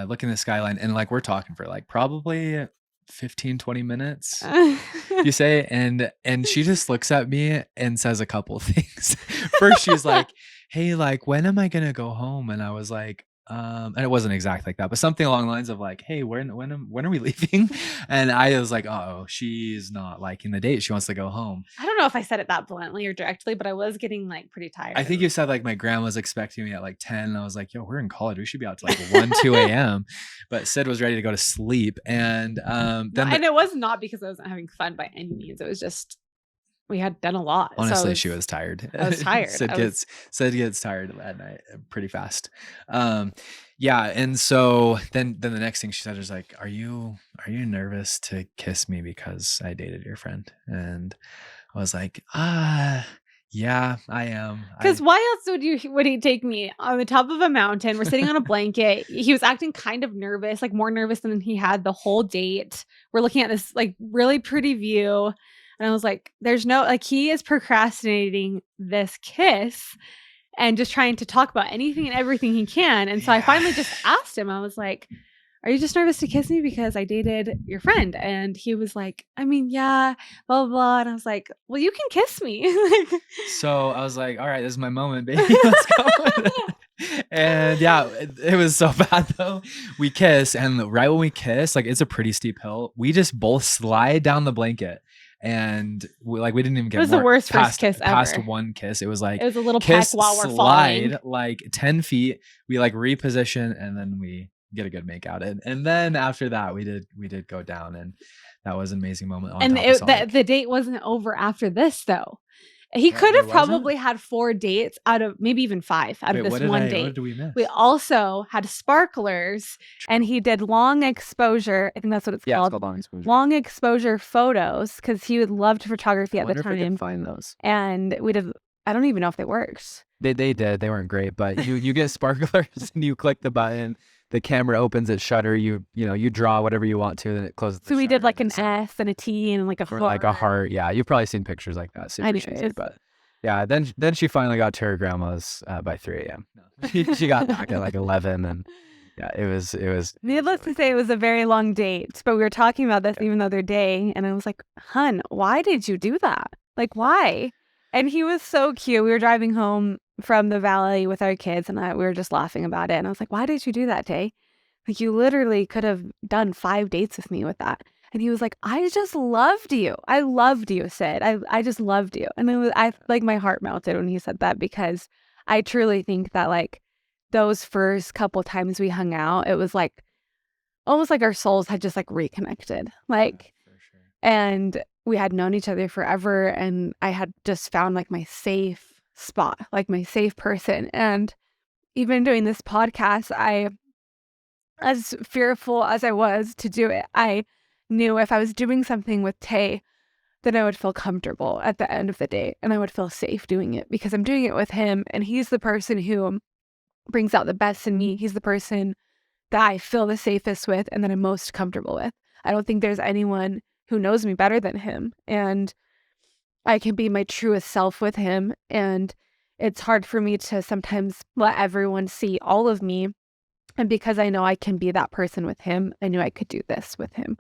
Speaker 1: look in the skyline. And like we're talking for like probably 15, 20 minutes,
Speaker 2: U.
Speaker 1: you say, and she just looks at me and says a couple of things. First, she's like, "Hey, like when am I gonna go home?" And I was like, and it wasn't exactly like that, but something along the lines of like, "Hey, when are we leaving?" And I was like, "Oh, she's not liking the date. She wants to go home."
Speaker 2: I don't know if I said it that bluntly or directly, but I was getting like pretty tired.
Speaker 1: I think you said like my grandma's expecting me at like 10. And I was like, "Yo, we're in college. We should be out to like 1, 2 a.m." But Sid was ready to go to sleep. And then
Speaker 2: and it was not because I wasn't having fun by any means. It was just we had done a lot.
Speaker 1: honestly, she was tired.
Speaker 2: I was tired.
Speaker 1: Sid gets tired at night pretty fast. Yeah, and so then the next thing she said was like, "Are you nervous to kiss me because I dated your friend?" And I was like, yeah, I am.
Speaker 2: Because why else would he take me on the top of a mountain? We're sitting on a blanket. He was acting kind of nervous, like more nervous than he had the whole date. We're looking at this like really pretty view. And I was like, there's no, like, he is procrastinating this kiss and just trying to talk about anything and everything he can. And so I finally just asked him, I was like, are you just nervous to kiss me because I dated your friend? And he was like, I mean, yeah, blah, blah, blah. And I was like, well, you can kiss me.
Speaker 1: So I was like, all right, this is my moment, baby. Let's go. And yeah, it was so bad though. We kiss, and right when we kiss, like it's a pretty steep hill. We just both slide down the blanket. And we didn't even get
Speaker 2: it was the worst first kiss
Speaker 1: past
Speaker 2: ever.
Speaker 1: one kiss. It was like
Speaker 2: it was a little
Speaker 1: kiss,
Speaker 2: peck while we're
Speaker 1: slide,
Speaker 2: falling.
Speaker 1: like 10 feet. We like reposition, and then we get a good make out. And then after that, we did go down, and that was an amazing moment.
Speaker 2: And the date wasn't over after this though. He could have probably had 4 dates out of maybe even 5 out of this one date.
Speaker 1: What did we miss?
Speaker 2: We also had sparklers, and he did long exposure. I think that's what it's called.
Speaker 3: It's called long exposure.
Speaker 2: Long exposure photos because he would loved photography at the
Speaker 3: If I
Speaker 2: time.
Speaker 3: could find those.
Speaker 2: And we did. I don't even know if they worked.
Speaker 3: They did. They weren't great, but you get sparklers and you click the button. The camera opens its shutter. You draw whatever you want to, then it closes.
Speaker 2: So we did like an S and a T and like a
Speaker 3: or
Speaker 2: heart.
Speaker 3: like a heart. Yeah, you've probably seen pictures like that. Super cheesy,
Speaker 2: Anyways.
Speaker 3: but yeah. Then she finally got to her grandma's by 3 a.m. She got back at like 11, and yeah, it was.
Speaker 2: Needless to say, it was a very long date. But we were talking about this even the other day, and I was like, "Hun, why did you do that? Like, why?" And he was so cute. We were driving home from the valley with our kids, and we were just laughing about it. And I was like, "Why did you do that, Tay? Like, you literally could have done 5 dates with me with that." And he was like, "I just loved you. I loved you, Sid. I just loved you." And I like my heart melted when he said that, because I truly think that like those first couple times we hung out, it was like almost like our souls had just like reconnected. Like,
Speaker 1: for sure.
Speaker 2: and we had known each other forever, and I had just found like my safe spot, like my safe person. And even doing this podcast, as fearful as I was to do it, I knew if I was doing something with Tay, then I would feel comfortable at the end of the day and I would feel safe doing it because I'm doing it with him and he's the person who brings out the best in me. He's the person that I feel the safest with and that I'm most comfortable with. I don't think there's anyone who knows me better than him. And I can be my truest self with him. And it's hard for me to sometimes let everyone see all of me. And because I know I can be that person with him, I knew I could do this with him.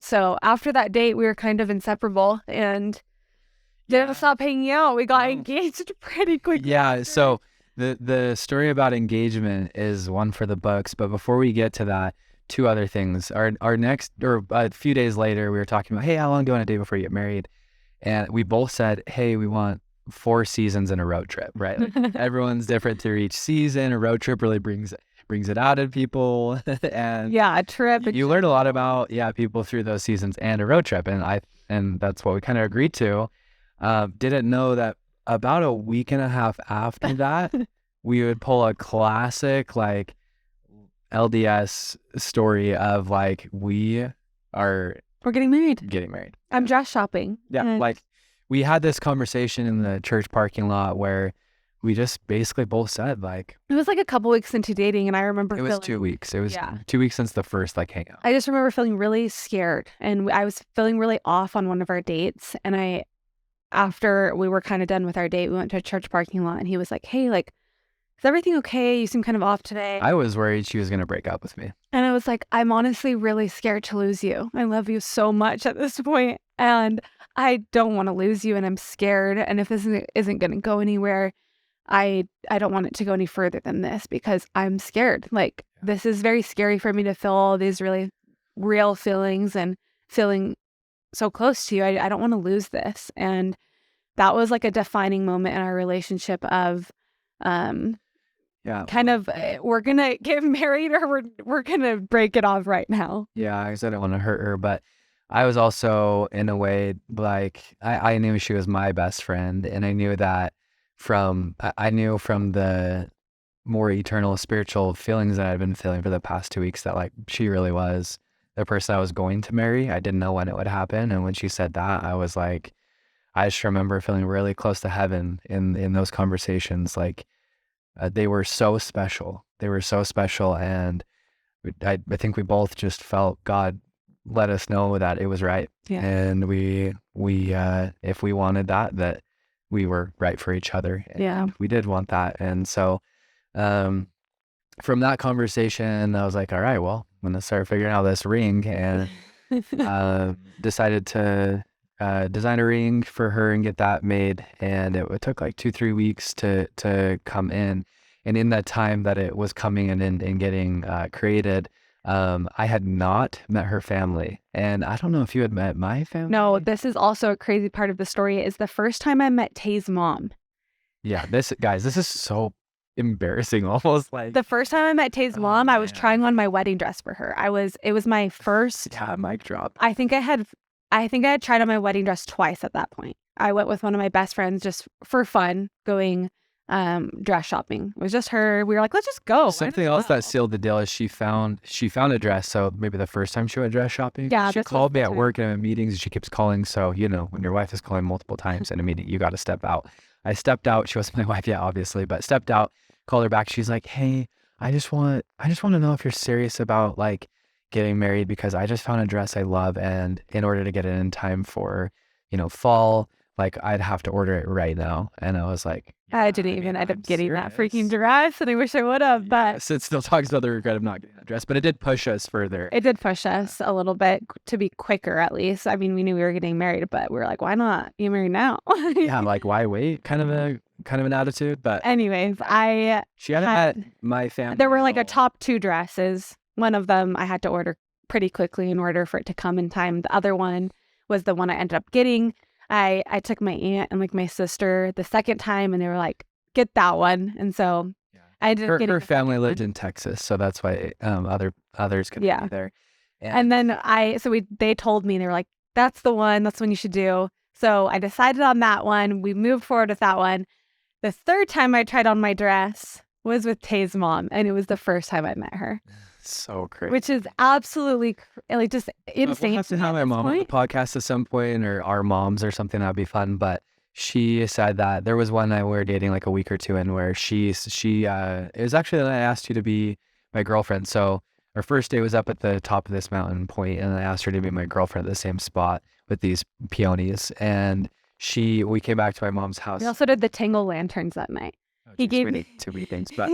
Speaker 2: So after that date, we were kind of inseparable and didn't stop hanging out. We got engaged pretty quickly.
Speaker 3: Yeah. So the story about engagement is one for the books. But before we get to that, two other things. Our next, or a few days later, we were talking about, hey, how long do you want to date before you get married? And we both said, hey, we want 4 seasons in a road trip, right? Like, everyone's different through each season. A road trip really brings it out in people. And
Speaker 2: a trip.
Speaker 3: You learn a lot about people through those seasons and a road trip, and that's what we kind of agreed to. Didn't know that about a week and a half after that, we would pull a classic like LDS story of like we're
Speaker 2: getting married. I'm dress shopping.
Speaker 3: Yeah, like we had this conversation in the church parking lot where we just basically both said like
Speaker 2: it was like a couple weeks into dating, and I remember
Speaker 3: it was 2 weeks. It was 2 weeks since the first like hangout.
Speaker 2: I just remember feeling really scared, and I was feeling really off on one of our dates. And after we were kind of done with our date, we went to a church parking lot, and he was like, "Hey, like, is everything okay? You seem kind of off today."
Speaker 3: I was worried she was gonna break up with me,
Speaker 2: and I was like, "I'm honestly really scared to lose you. I love you so much at this point, and I don't want to lose you, and I'm scared. And if this isn't gonna go anywhere, I don't want it to go any further than this because I'm scared. Like, this is very scary for me to feel all these really real feelings and feeling so close to you. I don't want to lose this." And that was like a defining moment in our relationship of, kind of, we're going to get married or we're going to break it off right now.
Speaker 3: Yeah, I said I didn't want to hurt her, but I was also in a way like I knew she was my best friend, and I knew that from the more eternal spiritual feelings that I'd been feeling for the past 2 weeks that like she really was the person I was going to marry. I didn't know when it would happen, and when she said that, I was like, I just remember feeling really close to heaven in those conversations. Like they were so special. And I think we both just felt God let us know that it was right.
Speaker 2: Yeah.
Speaker 3: And we if we wanted that we were right for each other. And we did want that. And so from that conversation, I was like, all right, well, I'm gonna start figuring out this ring, and decided to design a ring for her and get that made. And it took like 2-3 weeks to come in. And in that time that it was coming in and getting created, I had not met her family. And I don't know if you had met my family.
Speaker 2: No, this is also a crazy part of the story, is the first time I met Tay's mom.
Speaker 3: Yeah, this is so embarrassing, almost like.
Speaker 2: The first time I met Tay's mom, I was trying on my wedding dress for her. It was my first.
Speaker 3: Yeah, mic drop.
Speaker 2: I think I had tried on my wedding dress twice at that point. I went with one of my best friends just for fun, going dress shopping. It was just her. We were like, let's just go.
Speaker 3: Something else that sealed the deal is she found a dress. So maybe the first time she went dress shopping, she called me at work and I'm in meetings, and she keeps calling. So when your wife is calling multiple times in a meeting, you got to step out. I stepped out. She wasn't my wife yet, obviously, but stepped out, called her back. She's like, hey, I just want to know if you're serious about like getting married, because I just found a dress I love, and in order to get it in time for fall, like I'd have to order it right now. And I was like,
Speaker 2: I didn't even end up getting that freaking dress, and I wish I would have. But
Speaker 3: yes, it still talks about the regret of not getting that dress, but it did push us further.
Speaker 2: It did push us a little bit to be quicker, at least. I mean, we knew we were getting married, but we were like, why not get married now?
Speaker 3: Yeah, like why wait? Kind of an attitude. But
Speaker 2: anyways,
Speaker 3: she hadn't met my family.
Speaker 2: There were like a top 2 dresses. One of them I had to order pretty quickly in order for it to come in time. The other one was the one I ended up getting. I took my aunt and like my sister the second time, and they were like, get that one. And so I ended up getting
Speaker 3: her family lived in Texas, so that's why others could be there.
Speaker 2: And then they told me, they were like, that's the one you should do. So I decided on that one. We moved forward with that one. The third time I tried on my dress was with Tay's mom, and it was the first time I met her.
Speaker 3: So great.
Speaker 2: which is absolutely like just
Speaker 3: We'll
Speaker 2: insane
Speaker 3: have to
Speaker 2: me
Speaker 3: have
Speaker 2: at
Speaker 3: my
Speaker 2: this
Speaker 3: mom on the
Speaker 2: point.
Speaker 3: podcast at some point, or our moms or something. That'd be fun. But she said that there was one night we were dating like a week or two in where it was actually that I asked you to be my girlfriend. So our first date was up at the top of this mountain point, and I asked her to be my girlfriend at the same spot with these peonies. And we came back to my mom's house.
Speaker 2: We also did the Tangle lanterns that night.
Speaker 3: Oh,
Speaker 2: He
Speaker 3: geez,
Speaker 2: gave
Speaker 3: we
Speaker 2: me
Speaker 3: did too many things, but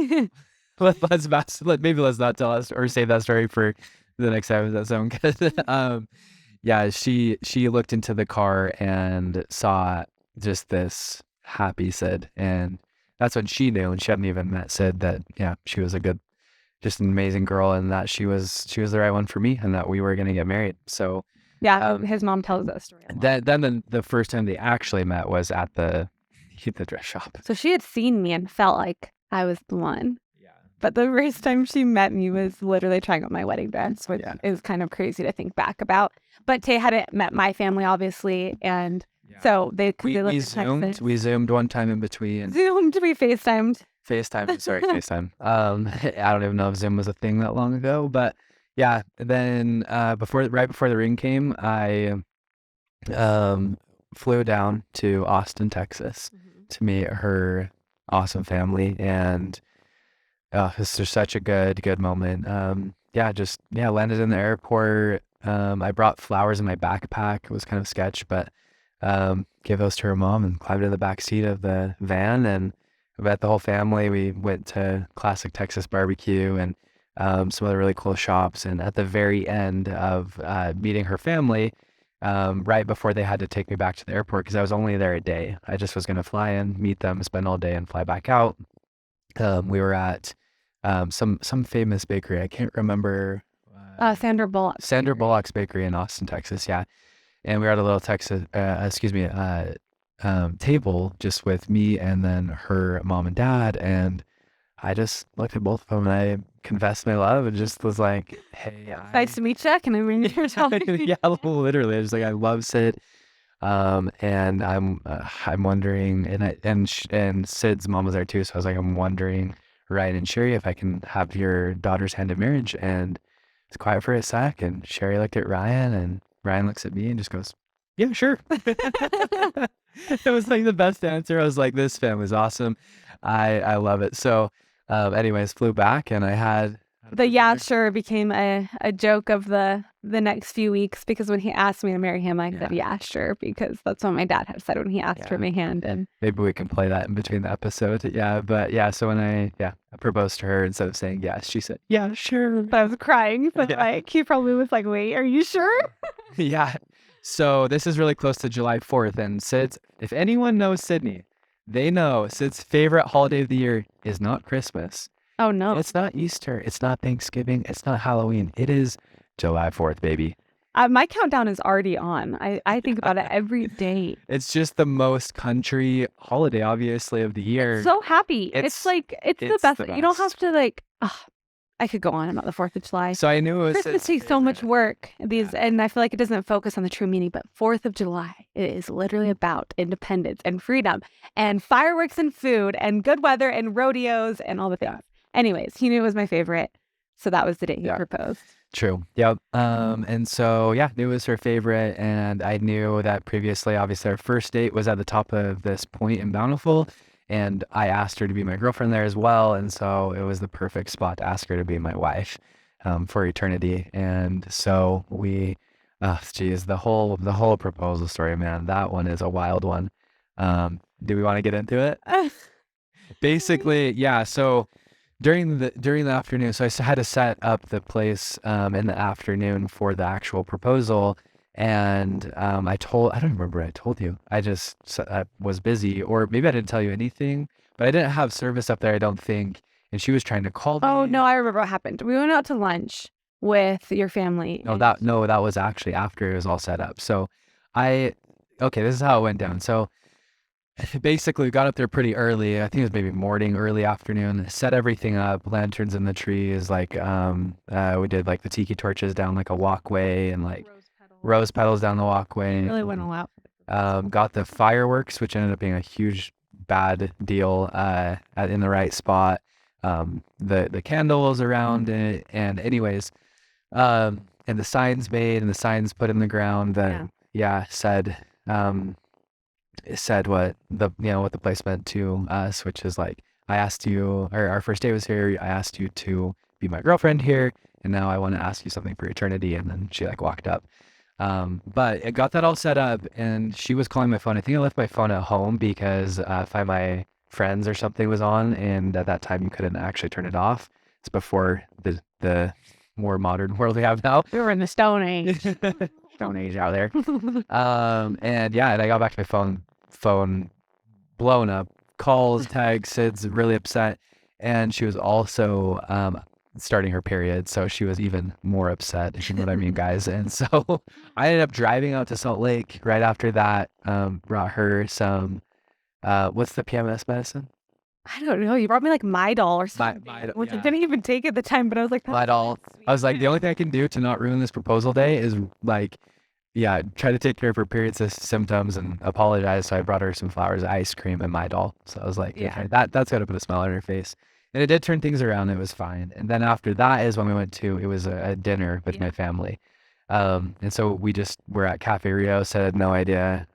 Speaker 3: maybe let's not tell us or save that story for the next time. That sound good? Yeah, she looked into the car and saw just this happy Sid, and that's when she knew, and she hadn't even met Sid, that yeah, she was just an amazing girl, and that she was the right one for me, and that we were gonna get married. So
Speaker 2: yeah, his mom tells that story a lot.
Speaker 3: then the first time they actually met was at the dress shop.
Speaker 2: So she had seen me and felt like I was the one.
Speaker 3: Yeah.
Speaker 2: But the first time she met me was literally trying on my wedding dress, which
Speaker 3: Yeah.
Speaker 2: is kind of crazy to think back about. But Tay hadn't met my family, obviously, and so they
Speaker 3: We
Speaker 2: lived in
Speaker 3: zoomed.
Speaker 2: Texas.
Speaker 3: We zoomed one time in between.
Speaker 2: Zoomed, we FaceTimed.
Speaker 3: FaceTime. Sorry, FaceTime. I don't even know if Zoom was a thing that long ago, but yeah. Then right before the ring came, I flew down to Austin, Texas, to meet her awesome family, and it's just such a good moment. Landed in the airport. I brought flowers in my backpack. It was kind of sketch, but gave those to her mom and climbed in the back seat of the van, and we met the whole family. We went to classic Texas barbecue and some other really cool shops. And at the very end of meeting her family, right before they had to take me back to the airport, because I was only there a day. I just was going to fly in, meet them, spend all day, and fly back out. We were at some famous bakery. I can't remember.
Speaker 2: Sandra Bullock.
Speaker 3: Sandra Bullock's bakery in Austin, Texas. Yeah. And we were at a little table just with me and then her mom and dad. And I just looked at both of them and I confessed my love and just was like, hey,
Speaker 2: Nice to meet you. Can I ring your
Speaker 3: yeah, literally. I was like, I love Sid. And I'm wondering, and Sid's mom was there too. So I was like, I'm wondering, Ryan and Sherry, if I can have your daughter's hand in marriage. And it's quiet for a sec. And Sherry looked at Ryan, and Ryan looks at me and just goes, yeah, sure. It was like the best answer. I was like, this family's awesome. I love it. So, anyways, flew back, and I had
Speaker 2: the yeah sure became a joke of the next few weeks, because when he asked me to marry him, I said yeah sure, because that's what my dad had said when he asked for my hand. And
Speaker 3: maybe we can play that in between the episodes. Yeah, but yeah, so when I proposed to her, instead of saying yes, she said yeah sure.
Speaker 2: But I was crying, but like he probably was like, wait, are you sure?
Speaker 3: Yeah. So this is really close to July 4th, and if anyone knows Sydney, they know Sid's favorite holiday of the year is not Christmas.
Speaker 2: Oh no,
Speaker 3: it's not Easter. It's not Thanksgiving. It's not Halloween. It is July 4th, baby.
Speaker 2: My countdown is already on. I think about it every day.
Speaker 3: It's just the most country holiday, obviously, of the year.
Speaker 2: So happy. It's the best. You don't have to I could go on about the 4th of July.
Speaker 3: So I knew it was
Speaker 2: Christmas takes so much work. And I feel like it doesn't focus on the true meaning, but 4th of July, it is literally about independence and freedom and fireworks and food and good weather and rodeos and all the things. Anyways, he knew it was my favorite. So that was the day he proposed.
Speaker 3: True. Yep. And so, knew it was her favorite. And I knew that previously, obviously, our first date was at the top of this point in Bountiful. And I asked her to be my girlfriend there as well. And so it was the perfect spot to ask her to be my wife for eternity. And so the whole proposal story, man, that one is a wild one. Do we want to get into it? Basically, yeah. So during the afternoon, so I had to set up the place in the afternoon for the actual proposal. And I don't remember what I told you. I just was busy, or maybe I didn't tell you anything, but I didn't have service up there, I don't think. And she was trying to call me.
Speaker 2: Oh no, I remember what happened. We went out to lunch with your family.
Speaker 3: That was actually after it was all set up. So this is how it went down. So basically, we got up there pretty early. I think it was maybe morning, early afternoon. Set everything up, lanterns in the trees. We did like the tiki torches down like a walkway, and like rose petals down the walkway.
Speaker 2: Really went all out.
Speaker 3: Got the fireworks, which ended up being a huge bad deal in the right spot. the candles around it. And anyways, and the signs made and the signs put in the ground that said it said what the place meant to us, which is like, I asked you, or our first day was here, I asked you to be my girlfriend here, and now I want to ask you something for eternity. And then she like walked up. But I got that all set up, and she was calling my phone. I think I left my phone at home because Find My Friends or something was on, and at that time you couldn't actually turn it off. It's before the more modern world we have now.
Speaker 2: We were in the Stone Age.
Speaker 3: Stone Age out there. And I got back to my phone blown up, calls, texts, Sid's really upset. And she was also starting her period, so she was even more upset, if you know what I mean, guys. And so I ended up driving out to Salt Lake right after that, brought her some, what's the PMS medicine?
Speaker 2: I don't know. You brought me like Midol or something, which I didn't even take at the time, but I was like,
Speaker 3: Midol. I was like, the only thing I can do to not ruin this proposal day is like, try to take care of her period symptoms and apologize. So I brought her some flowers, ice cream, and Midol. So I was like, okay, that's got to put a smile on her face. And it did turn things around. It was fine. And then after that is when we went to, it was a dinner with my family. And so we just were at Cafe Rio, so I had no idea.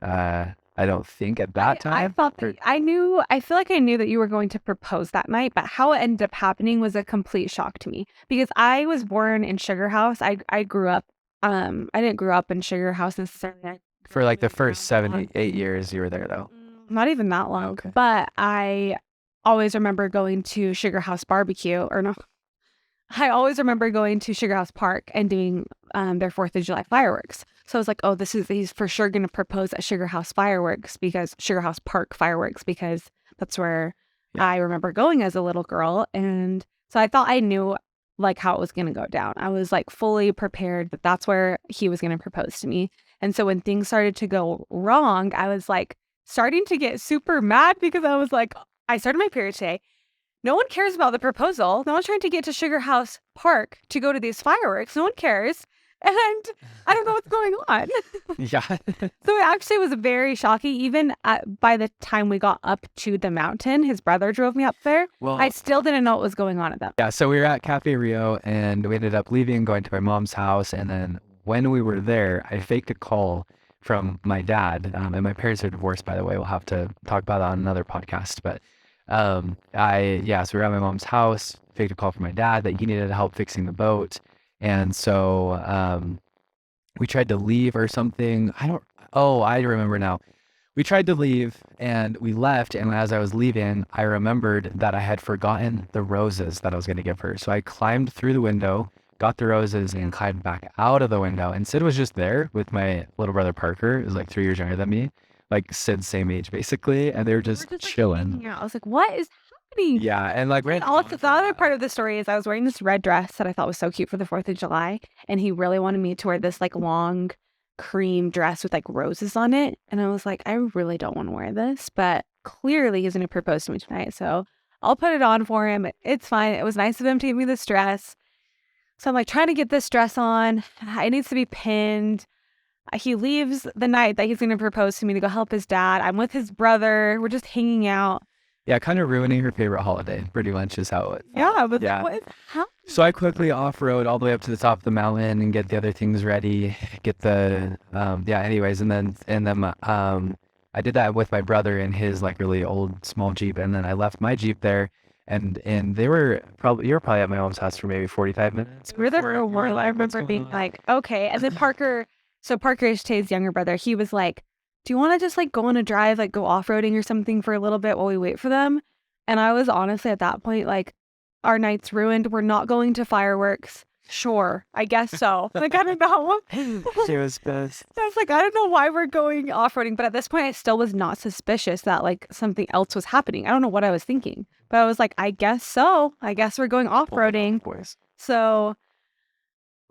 Speaker 3: I don't think at that time.
Speaker 2: I thought that I feel like I knew that you were going to propose that night, but how it ended up happening was a complete shock to me because I was born in Sugar House. I grew up, I didn't grow up in Sugar House necessarily.
Speaker 3: For like the first 7, 8 years you were there though.
Speaker 2: Not even that long,
Speaker 3: okay.
Speaker 2: But I always remember going to Sugar House Barbecue, or no, I always remember going to Sugar House Park and doing their 4th of July fireworks. So I was like, oh, he's for sure going to propose at Sugar House Sugar House Park fireworks, because that's where I remember going as a little girl. And so I thought I knew like how it was going to go down. I was like fully prepared that that's where he was going to propose to me. And so when things started to go wrong, I was like starting to get super mad because I was like, I started my period today. No one cares about the proposal. No one's trying to get to Sugar House Park to go to these fireworks. No one cares. And I don't know what's going on.
Speaker 3: Yeah.
Speaker 2: So it actually was very shocking. Even by the time we got up to the mountain, his brother drove me up there. Well, I still didn't know what was going on at that point.
Speaker 3: Yeah, so we were at Cafe Rio, and we ended up leaving, going to my mom's house. And then when we were there, I faked a call from my dad. And my parents are divorced, by the way. We'll have to talk about that on another podcast. But so we were at my mom's house, faked a call from my dad that he needed help fixing the boat. And so we tried to leave or something. I remember now. We tried to leave and we left. And as I was leaving, I remembered that I had forgotten the roses that I was going to give her. So I climbed through the window, got the roses, and climbed back out of the window. And Sid was just there with my little brother Parker, who's like 3 years younger than me, like Sid's same age basically. And they were just chilling.
Speaker 2: Yeah, I was like, what is happening?
Speaker 3: Yeah, and like
Speaker 2: also, the other part of the story is I was wearing this red dress that I thought was so cute for the 4th of July, and he really wanted me to wear this like long cream dress with like roses on it, and I was like, I really don't want to wear this, but clearly he's going to propose to me tonight, so I'll put it on for him. It's fine. It was nice of him to give me this dress. So I'm like trying to get this dress on. It needs to be pinned. He leaves the night that he's going to propose to me to go help his dad. I'm with his brother. We're just hanging out.
Speaker 3: Yeah, kind of ruining her favorite holiday, pretty much is how it.
Speaker 2: Yeah, but what is happening?
Speaker 3: So I quickly off-road all the way up to the top of the mountain and get the other things ready, get the, anyways, and then I did that with my brother in his like really old small Jeep, and then I left my Jeep there, and you were probably at my mom's house for maybe 45 minutes.
Speaker 2: We were there for a while. I remember being like, okay, and then Parker is Tay's younger brother. He was like, do you want to just like go on a drive, like go off-roading or something for a little bit while we wait for them? And I was honestly at that point like, our night's ruined. We're not going to fireworks. Sure, I guess so. Like, I don't know.
Speaker 3: She was pissed.
Speaker 2: I was like, I don't know why we're going off-roading. But at this point, I still was not suspicious that like something else was happening. I don't know what I was thinking. But I was like, I guess so. I guess we're going off-roading. So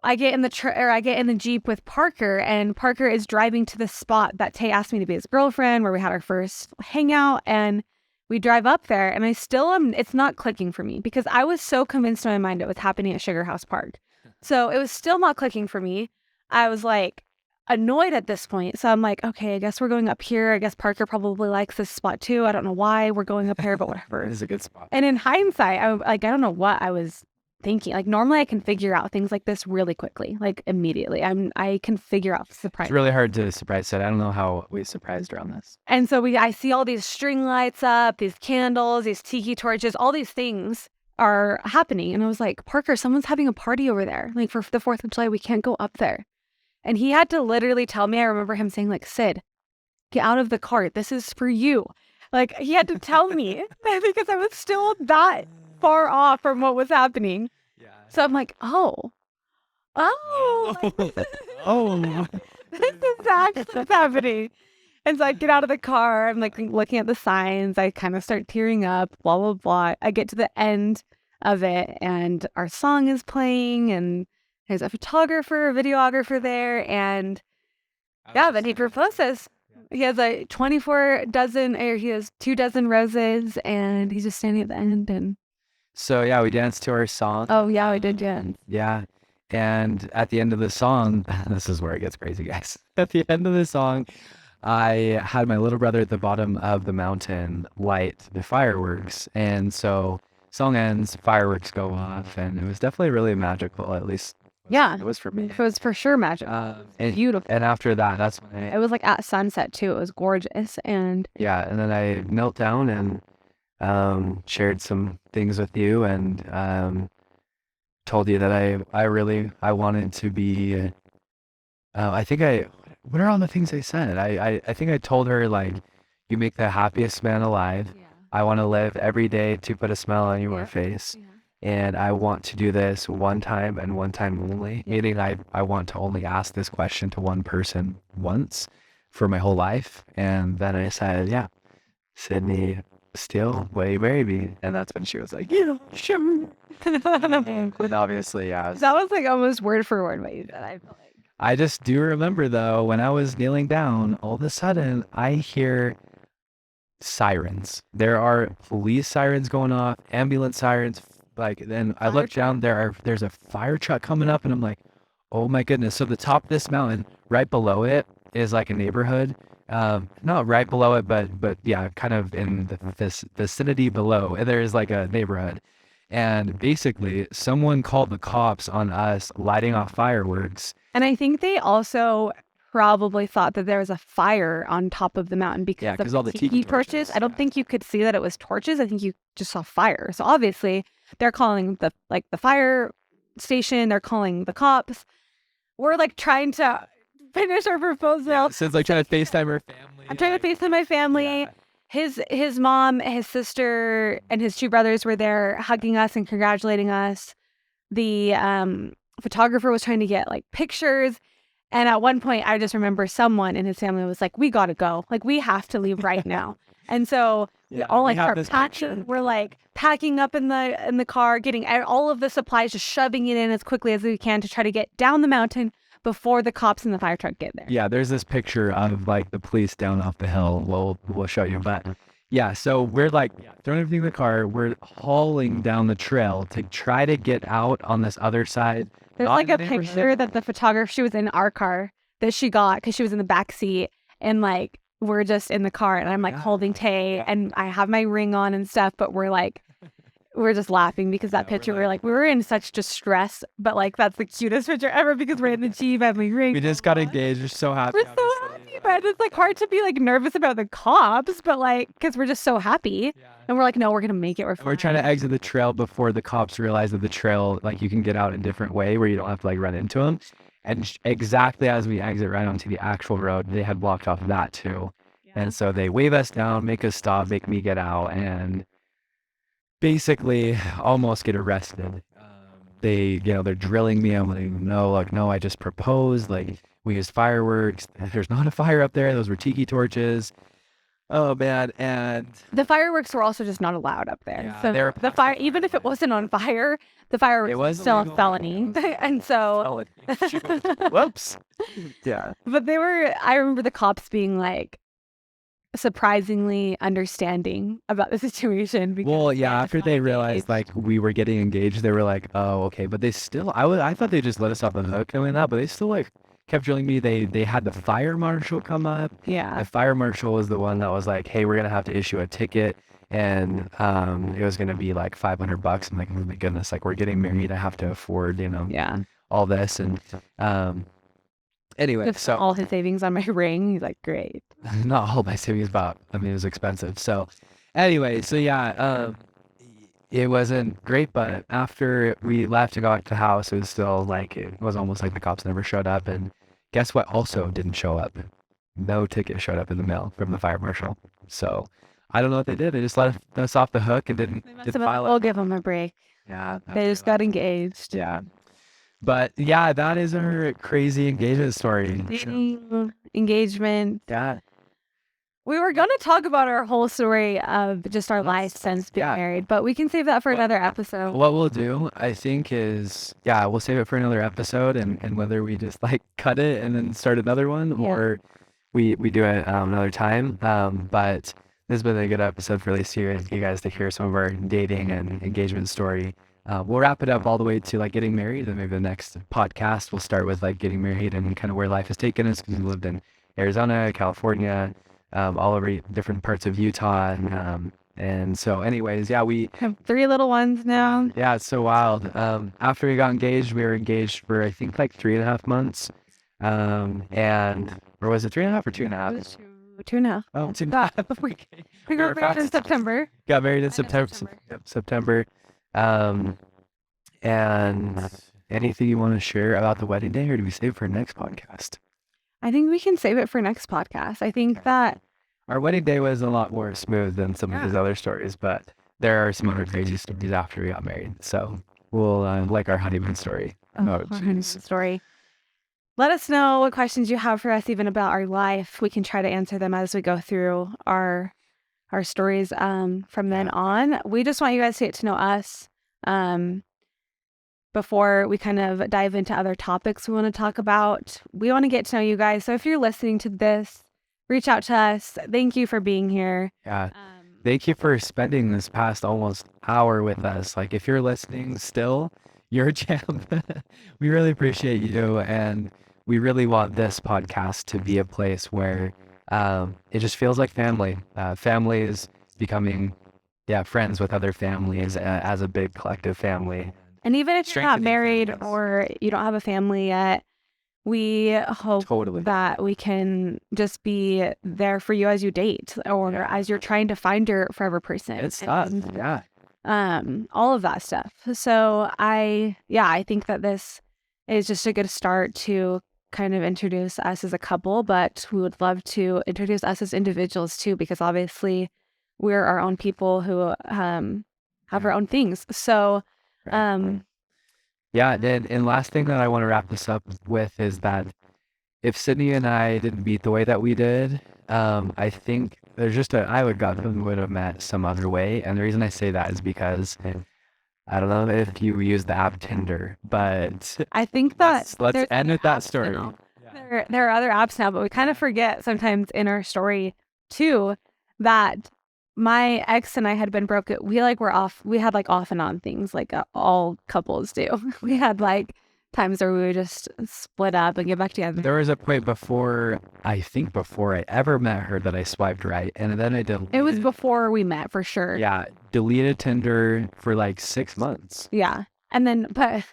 Speaker 2: I get in the Jeep with Parker, and Parker is driving to the spot that Tay asked me to be his girlfriend, where we had our first hangout, and we drive up there, and I still it's not clicking for me because I was so convinced in my mind it was happening at Sugar House Park. So it was still not clicking for me. I was like, annoyed at this point. So I'm like, okay, I guess we're going up here. I guess Parker probably likes this spot too. I don't know why we're going up here, but whatever.
Speaker 3: It is a good spot.
Speaker 2: And in hindsight, I don't know what I was thinking. Like normally I can figure out things like this really quickly, like immediately. I can figure out surprise.
Speaker 3: It's really hard to surprise Sid. I don't know how we surprised her on this.
Speaker 2: And so I see all these string lights up, these candles, these tiki torches, all these things are happening. And I was like, Parker, someone's having a party over there. Like for the 4th of July, we can't go up there. And he had to literally tell me, I remember him saying like, Sid, get out of the cart. This is for you. Like he had to tell me because I was still that far off from what was happening.
Speaker 1: Yeah.
Speaker 2: So I'm like, oh,
Speaker 3: Oh.
Speaker 2: this is actually what's happening. And so I get out of the car. I'm like looking at the signs. I kind of start tearing up, blah, blah, blah. I get to the end of it and our song is playing and there's a photographer, a videographer there. And yeah, then he proposes. He has a 24 dozen, or he has 2 dozen roses and he's just standing at the end. And
Speaker 3: So yeah, we danced to our song.
Speaker 2: oh yeah, we did, yeah.
Speaker 3: Yeah. And at the end of the song, this is where it gets crazy, guys. At the end of the song, I had my little brother at the bottom of the mountain light the fireworks. And so song ends, fireworks go off, and it was definitely really magical, at least
Speaker 2: Yeah.
Speaker 3: it was for me.
Speaker 2: It was for sure magic.
Speaker 3: And,
Speaker 2: Beautiful.
Speaker 3: and after that, that's when
Speaker 2: It was like at sunset too. It was gorgeous. And
Speaker 3: and then I knelt down and shared some things with you and told you that I wanted to be what are all the things I said? I think I told her like, you make the happiest man alive. I want to live every day to put a smile on your face. And I want to do this one time and one time only. Meaning I want to only ask this question to one person once for my whole life. And then I said, yeah, Sydney, still, will you marry me? And that's when she was like, yeah, sure. And obviously, yeah.
Speaker 2: that was like almost word for word what you said. I feel like.
Speaker 3: I just do remember though, when I was kneeling down, all of a sudden I hear sirens. There are police sirens going off, ambulance sirens. Like then I look down, there's a fire truck coming up, and I'm like, oh my goodness. So the top of this mountain, right below it is like a neighborhood. Not right below it, but yeah, kind of in this vicinity below. And there's like a neighborhood. And basically someone called the cops on us lighting off fireworks.
Speaker 2: And I think they also probably thought that there was a fire on top of the mountain because
Speaker 3: all the tiki torches.
Speaker 2: I don't think you could see that it was torches. I think you just saw fire. So obviously they're calling the fire station. They're calling the cops. We're like trying to finish our proposal.
Speaker 3: Yeah, Sid's like trying to FaceTime her family.
Speaker 2: I'm trying to FaceTime my family.
Speaker 3: Yeah.
Speaker 2: His mom, his sister, and his 2 brothers were there hugging us and congratulating us. The photographer was trying to get like pictures. And at one point, I just remember someone in his family was like, we got to go. Like, we have to leave right now. And so we all like start packing. We're like packing up in the car, getting all of the supplies, just shoving it in as quickly as we can to try to get down the mountain before the cops and the fire truck get there.
Speaker 3: Yeah, there's this picture of like the police down off the hill. We'll show you. But yeah, so we're like throwing everything in the car. We're hauling down the trail to try to get out on this other side.
Speaker 2: There's like a picture that the photographer, she was in our car that she got because she was in the back seat, and like we're just in the car and I'm like holding Tay and I have my ring on and stuff, but we're just laughing because that picture, we were in such distress, but like that's the cutest picture ever because we're in the Jeep and we ring.
Speaker 3: We just got engaged. We're so happy.
Speaker 2: We're so happy, but it's like hard to be like nervous about the cops, but like because we're just so happy. And we're like, no, we're gonna make it. We're
Speaker 3: trying to exit the trail before the cops realize that the trail, like you can get out a different way where you don't have to like run into them. And exactly as we exit right onto the actual road, they had blocked off that too. And so they wave us down, make us stop, make me get out, and basically almost get arrested. They're drilling me. I'm like, no, I just proposed. Like, we used fireworks. There's not a fire up there. Those were tiki torches. Oh man. And
Speaker 2: the fireworks were also just not allowed up there.
Speaker 3: Yeah,
Speaker 2: so the fire, even if it wasn't on fire, the fireworks was still a felony. And so
Speaker 3: whoops. Yeah.
Speaker 2: But I remember the cops being like surprisingly understanding about the situation.
Speaker 3: Well, yeah, after they realized like we were getting engaged, they were like, oh, okay. But they still, I thought they just let us off the hook doing that, but they still like kept drilling me. They had the fire marshal come up.
Speaker 2: Yeah.
Speaker 3: The fire marshal was the one that was like, hey, we're gonna have to issue a ticket, and it was gonna be like $500. I'm like, oh my goodness, like we're getting married, I have to afford,
Speaker 2: Yeah.
Speaker 3: all this. And anyway,
Speaker 2: Just
Speaker 3: so
Speaker 2: all his savings on my ring. He's like, great.
Speaker 3: not all my savings, but I mean it was expensive. So anyway, so yeah, it wasn't great, but after we left and got back to the house, it was still like, it was almost like the cops never showed up. And guess what also didn't show up? No ticket showed up in the mail from the fire marshal. So I don't know what they did. They just let us off the hook and didn't file
Speaker 2: We'll
Speaker 3: it.
Speaker 2: give him a break.
Speaker 3: Yeah.
Speaker 2: They just got engaged.
Speaker 3: Yeah. But yeah, that is our crazy engagement story.
Speaker 2: Dating, engagement.
Speaker 3: Yeah.
Speaker 2: We were going to talk about our whole story of just our life since being married, but we can save that for another episode.
Speaker 3: What we'll do, I think, is, we'll save it for another episode, and whether we just like cut it and then start another one, or we do it another time. But this has been a good episode for at least you guys to hear some of our dating and engagement story. We'll wrap it up all the way to like getting married, and maybe the next podcast we'll start with like getting married and kind of where life has taken us, because we lived in Arizona, California, all over different parts of Utah, and so anyways, we
Speaker 2: have 3 little ones now.
Speaker 3: Yeah, it's so wild. After we got engaged, we were engaged for I think like 3.5 months, or was it 3.5 or 2.5?
Speaker 2: It was 2.5.
Speaker 3: Oh, 2.5.
Speaker 2: We got married in September.
Speaker 3: Got married in September. And anything you want to share about the wedding day, or do we save it for next podcast?
Speaker 2: I think we can save it for next podcast. I think that
Speaker 3: our wedding day was a lot more smooth than some of his other stories, but there are some other crazy stories after we got married. So we'll like our honeymoon story.
Speaker 2: Our honeymoon story. Let us know what questions you have for us, even about our life. We can try to answer them as we go through our stories from then on. We just want you guys to get to know us before we kind of dive into other topics we want to talk about. We want to get to know you guys. So if you're listening to this, reach out to us. Thank you for being here.
Speaker 3: Yeah. Thank you for spending this past almost hour with us. Like, if you're listening still, you're a champ. We really appreciate you. And we really want this podcast to be a place where it just feels like family. Family is becoming, friends with other families as a big collective family.
Speaker 2: And even if you're not married or you don't have a family yet, we hope that we can just be there for you as you date, or as you're trying to find your forever person.
Speaker 3: It's tough.
Speaker 2: All of that stuff. So I think that this is just a good start to kind of introduce us as a couple, but we would love to introduce us as individuals too, because obviously we're our own people who have our own things. So
Speaker 3: and last thing that I want to wrap this up with is that if Sydney and I didn't meet the way that we did, I think there's just I would have met some other way. And the reason I say that is because I don't know if you use the app Tinder, but
Speaker 2: I think that
Speaker 3: let's end with that story.
Speaker 2: There are other apps now, but we kind of forget sometimes in our story too that my ex and I had been broken. We were off. We had off and on things like all couples do. We had times where we would just split up and get back together.
Speaker 3: There was a point before I ever met her that I swiped right, and then I deleted.
Speaker 2: It was before we met for sure.
Speaker 3: Yeah, deleted Tinder for 6 months.
Speaker 2: Yeah, and then but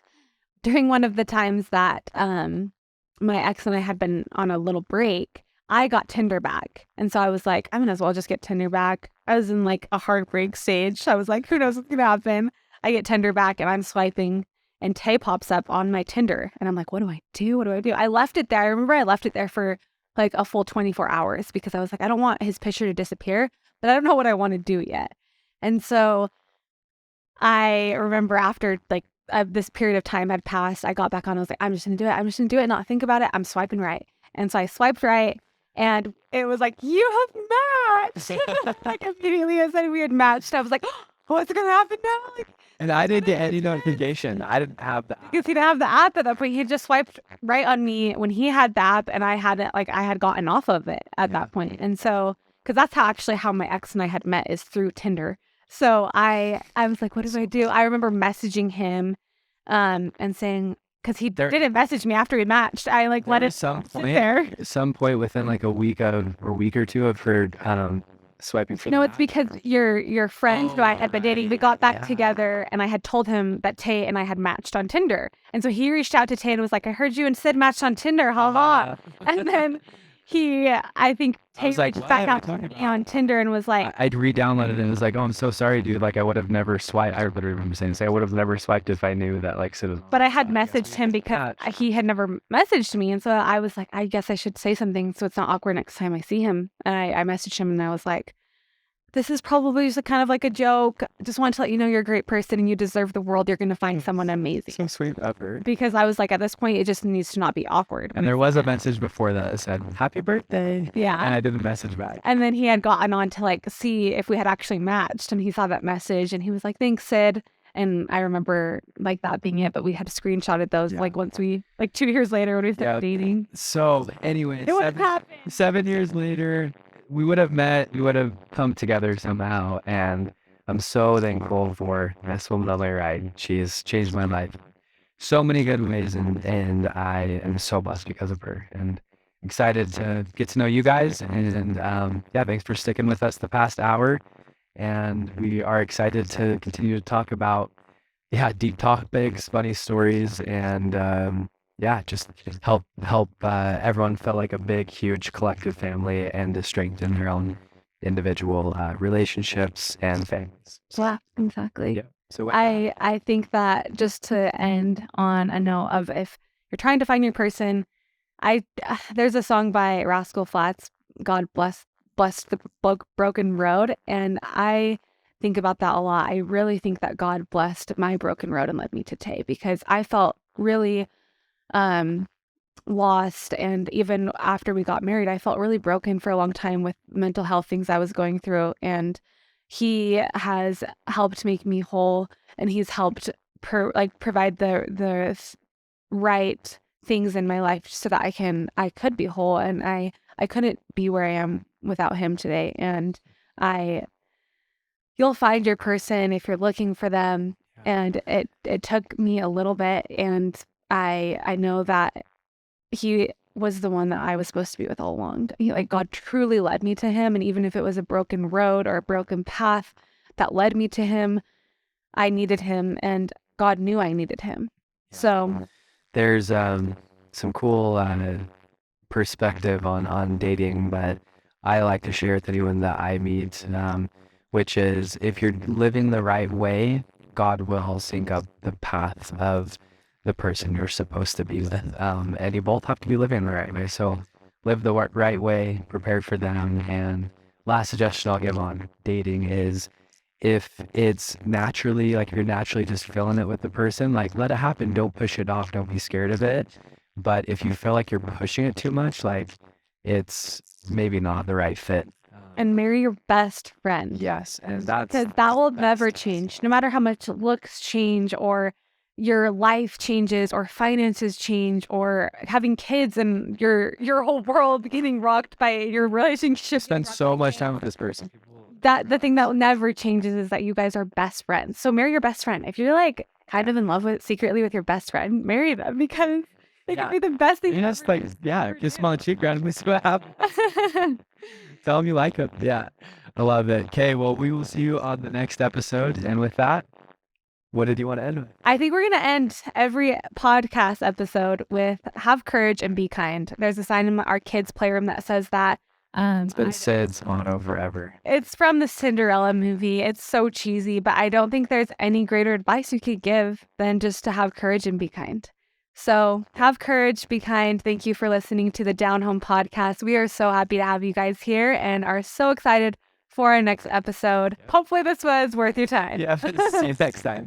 Speaker 2: during one of the times that my ex and I had been on a little break, I got Tinder back. And so I was like, I might as well just get Tinder back. I was in a heartbreak stage. I was like, who knows what's going to happen? I get Tinder back and I'm swiping and Tay pops up on my Tinder. And I'm like, what do I do? What do I do? I left it there. I remember I left it there for a full 24 hours because I was like, I don't want his picture to disappear, but I don't know what I want to do yet. And so I remember after this period of time had passed, I got back on. I was like, I'm just going to do it. I'm just going to do it. Not think about it. I'm swiping right. And so I swiped right. And it was like, you have matched. Immediately I said we had matched. I was like, oh, what's going to happen now?
Speaker 3: And I didn't get any notification. I didn't have the app.
Speaker 2: Because he didn't have the app at that point. He had just swiped right on me when he had the app, and I hadn't, I had gotten off of it at that point. And so, because that's how my ex and I had met, is through Tinder. So I was like, what do I do? I remember messaging him and saying, because he didn't message me after we matched. I like let it sit there.
Speaker 3: Some point within like a week or two of her swiping for
Speaker 2: No, it's because your friend who I had been dating, we got back together, and I had told him that Tay and I had matched on Tinder. And so he reached out to Tay and was like, I heard you and Sid matched on Tinder. Haha. And then I think Tay reached back out to me on Tinder and was like,
Speaker 3: I'd re-downloaded it and was like, oh, I'm so sorry, dude. Like, I would have never swiped. I literally remember saying, I would have never swiped if I knew that, like, Sid was.
Speaker 2: But I had messaged him because he had never messaged me. And so I was like, I guess I should say something so it's not awkward next time I see him. And I messaged him and I was like, this is probably just kind of like a joke. Just want to let you know you're a great person and you deserve the world. You're going to find someone amazing.
Speaker 3: So sweet of her.
Speaker 2: Because I was like, at this point, it just needs to not be awkward.
Speaker 3: And there was a message before that said, happy birthday.
Speaker 2: Yeah.
Speaker 3: And I didn't message back.
Speaker 2: And then he had gotten on to like see if we had actually matched. And he saw that message and he was like, thanks, Sid. And I remember like that being it. But we had screenshotted those like once we, like 2 years later when we started dating.
Speaker 3: So anyway,
Speaker 2: it would have happened.
Speaker 3: 7 years later, we would have met, we would have come together somehow, and I'm so thankful for this woman on my right. She's changed my life so many good ways, and I am so blessed because of her, and excited to get to know you guys, and thanks for sticking with us the past hour, and we are excited to continue to talk about deep topics, funny stories, and just help everyone feel like a big, huge collective family and to strengthen their own individual relationships and families.
Speaker 2: Yeah, exactly.
Speaker 3: Yeah. So
Speaker 2: I think that just to end on a note of if you're trying to find your person, there's a song by Rascal Flatts, God bless the broken road, and I think about that a lot. I really think that God blessed my broken road and led me to Tay because I felt really lost, and even after we got married I felt really broken for a long time with mental health things I was going through, and he has helped make me whole, and he's helped provide the right things in my life so that I could be whole, and I couldn't be where I am without him today. And you'll find your person if you're looking for them, and it took me a little bit, and I know that he was the one that I was supposed to be with all along. God truly led me to him. And even if it was a broken road or a broken path that led me to him, I needed him, and God knew I needed him. So
Speaker 3: there's some cool perspective on dating that I like to share with anyone that I meet, which is if you're living the right way, God will sync up the path of the person you're supposed to be with, and you both have to be living the right way. So live the right way, prepare for them. And last suggestion I'll give on dating is if it's naturally, like if you're naturally just feeling it with the person, like let it happen. Don't push it off. Don't be scared of it. But if you feel like you're pushing it too much, like it's maybe not the right fit.
Speaker 2: And marry your best friend.
Speaker 3: Yes, and that's
Speaker 2: because that will never change, no matter how much looks change or your life changes or finances change or having kids and your whole world getting rocked by your relationship.
Speaker 3: Spend so much time with this person.
Speaker 2: That the thing that never changes is that you guys are best friends. So marry your best friend. If you're like kind of in love secretly with your best friend, marry them because they can be the best thing.
Speaker 3: Kiss them on the cheek randomly, see what happens. Tell them you like them. Yeah, I love it. Okay, well, we will see you on the next episode. And with that, what did you want to end with?
Speaker 2: I think we're going to end every podcast episode with have courage and be kind. There's a sign in our kids' playroom that says that.
Speaker 3: It's been Sid's motto forever.
Speaker 2: It's from the Cinderella movie. It's so cheesy, but I don't think there's any greater advice you could give than just to have courage and be kind. So have courage, be kind. Thank you for listening to the Down Home podcast. We are so happy to have you guys here and are so excited for our next episode. Hopefully this was worth your time.
Speaker 3: Yeah, see you next time.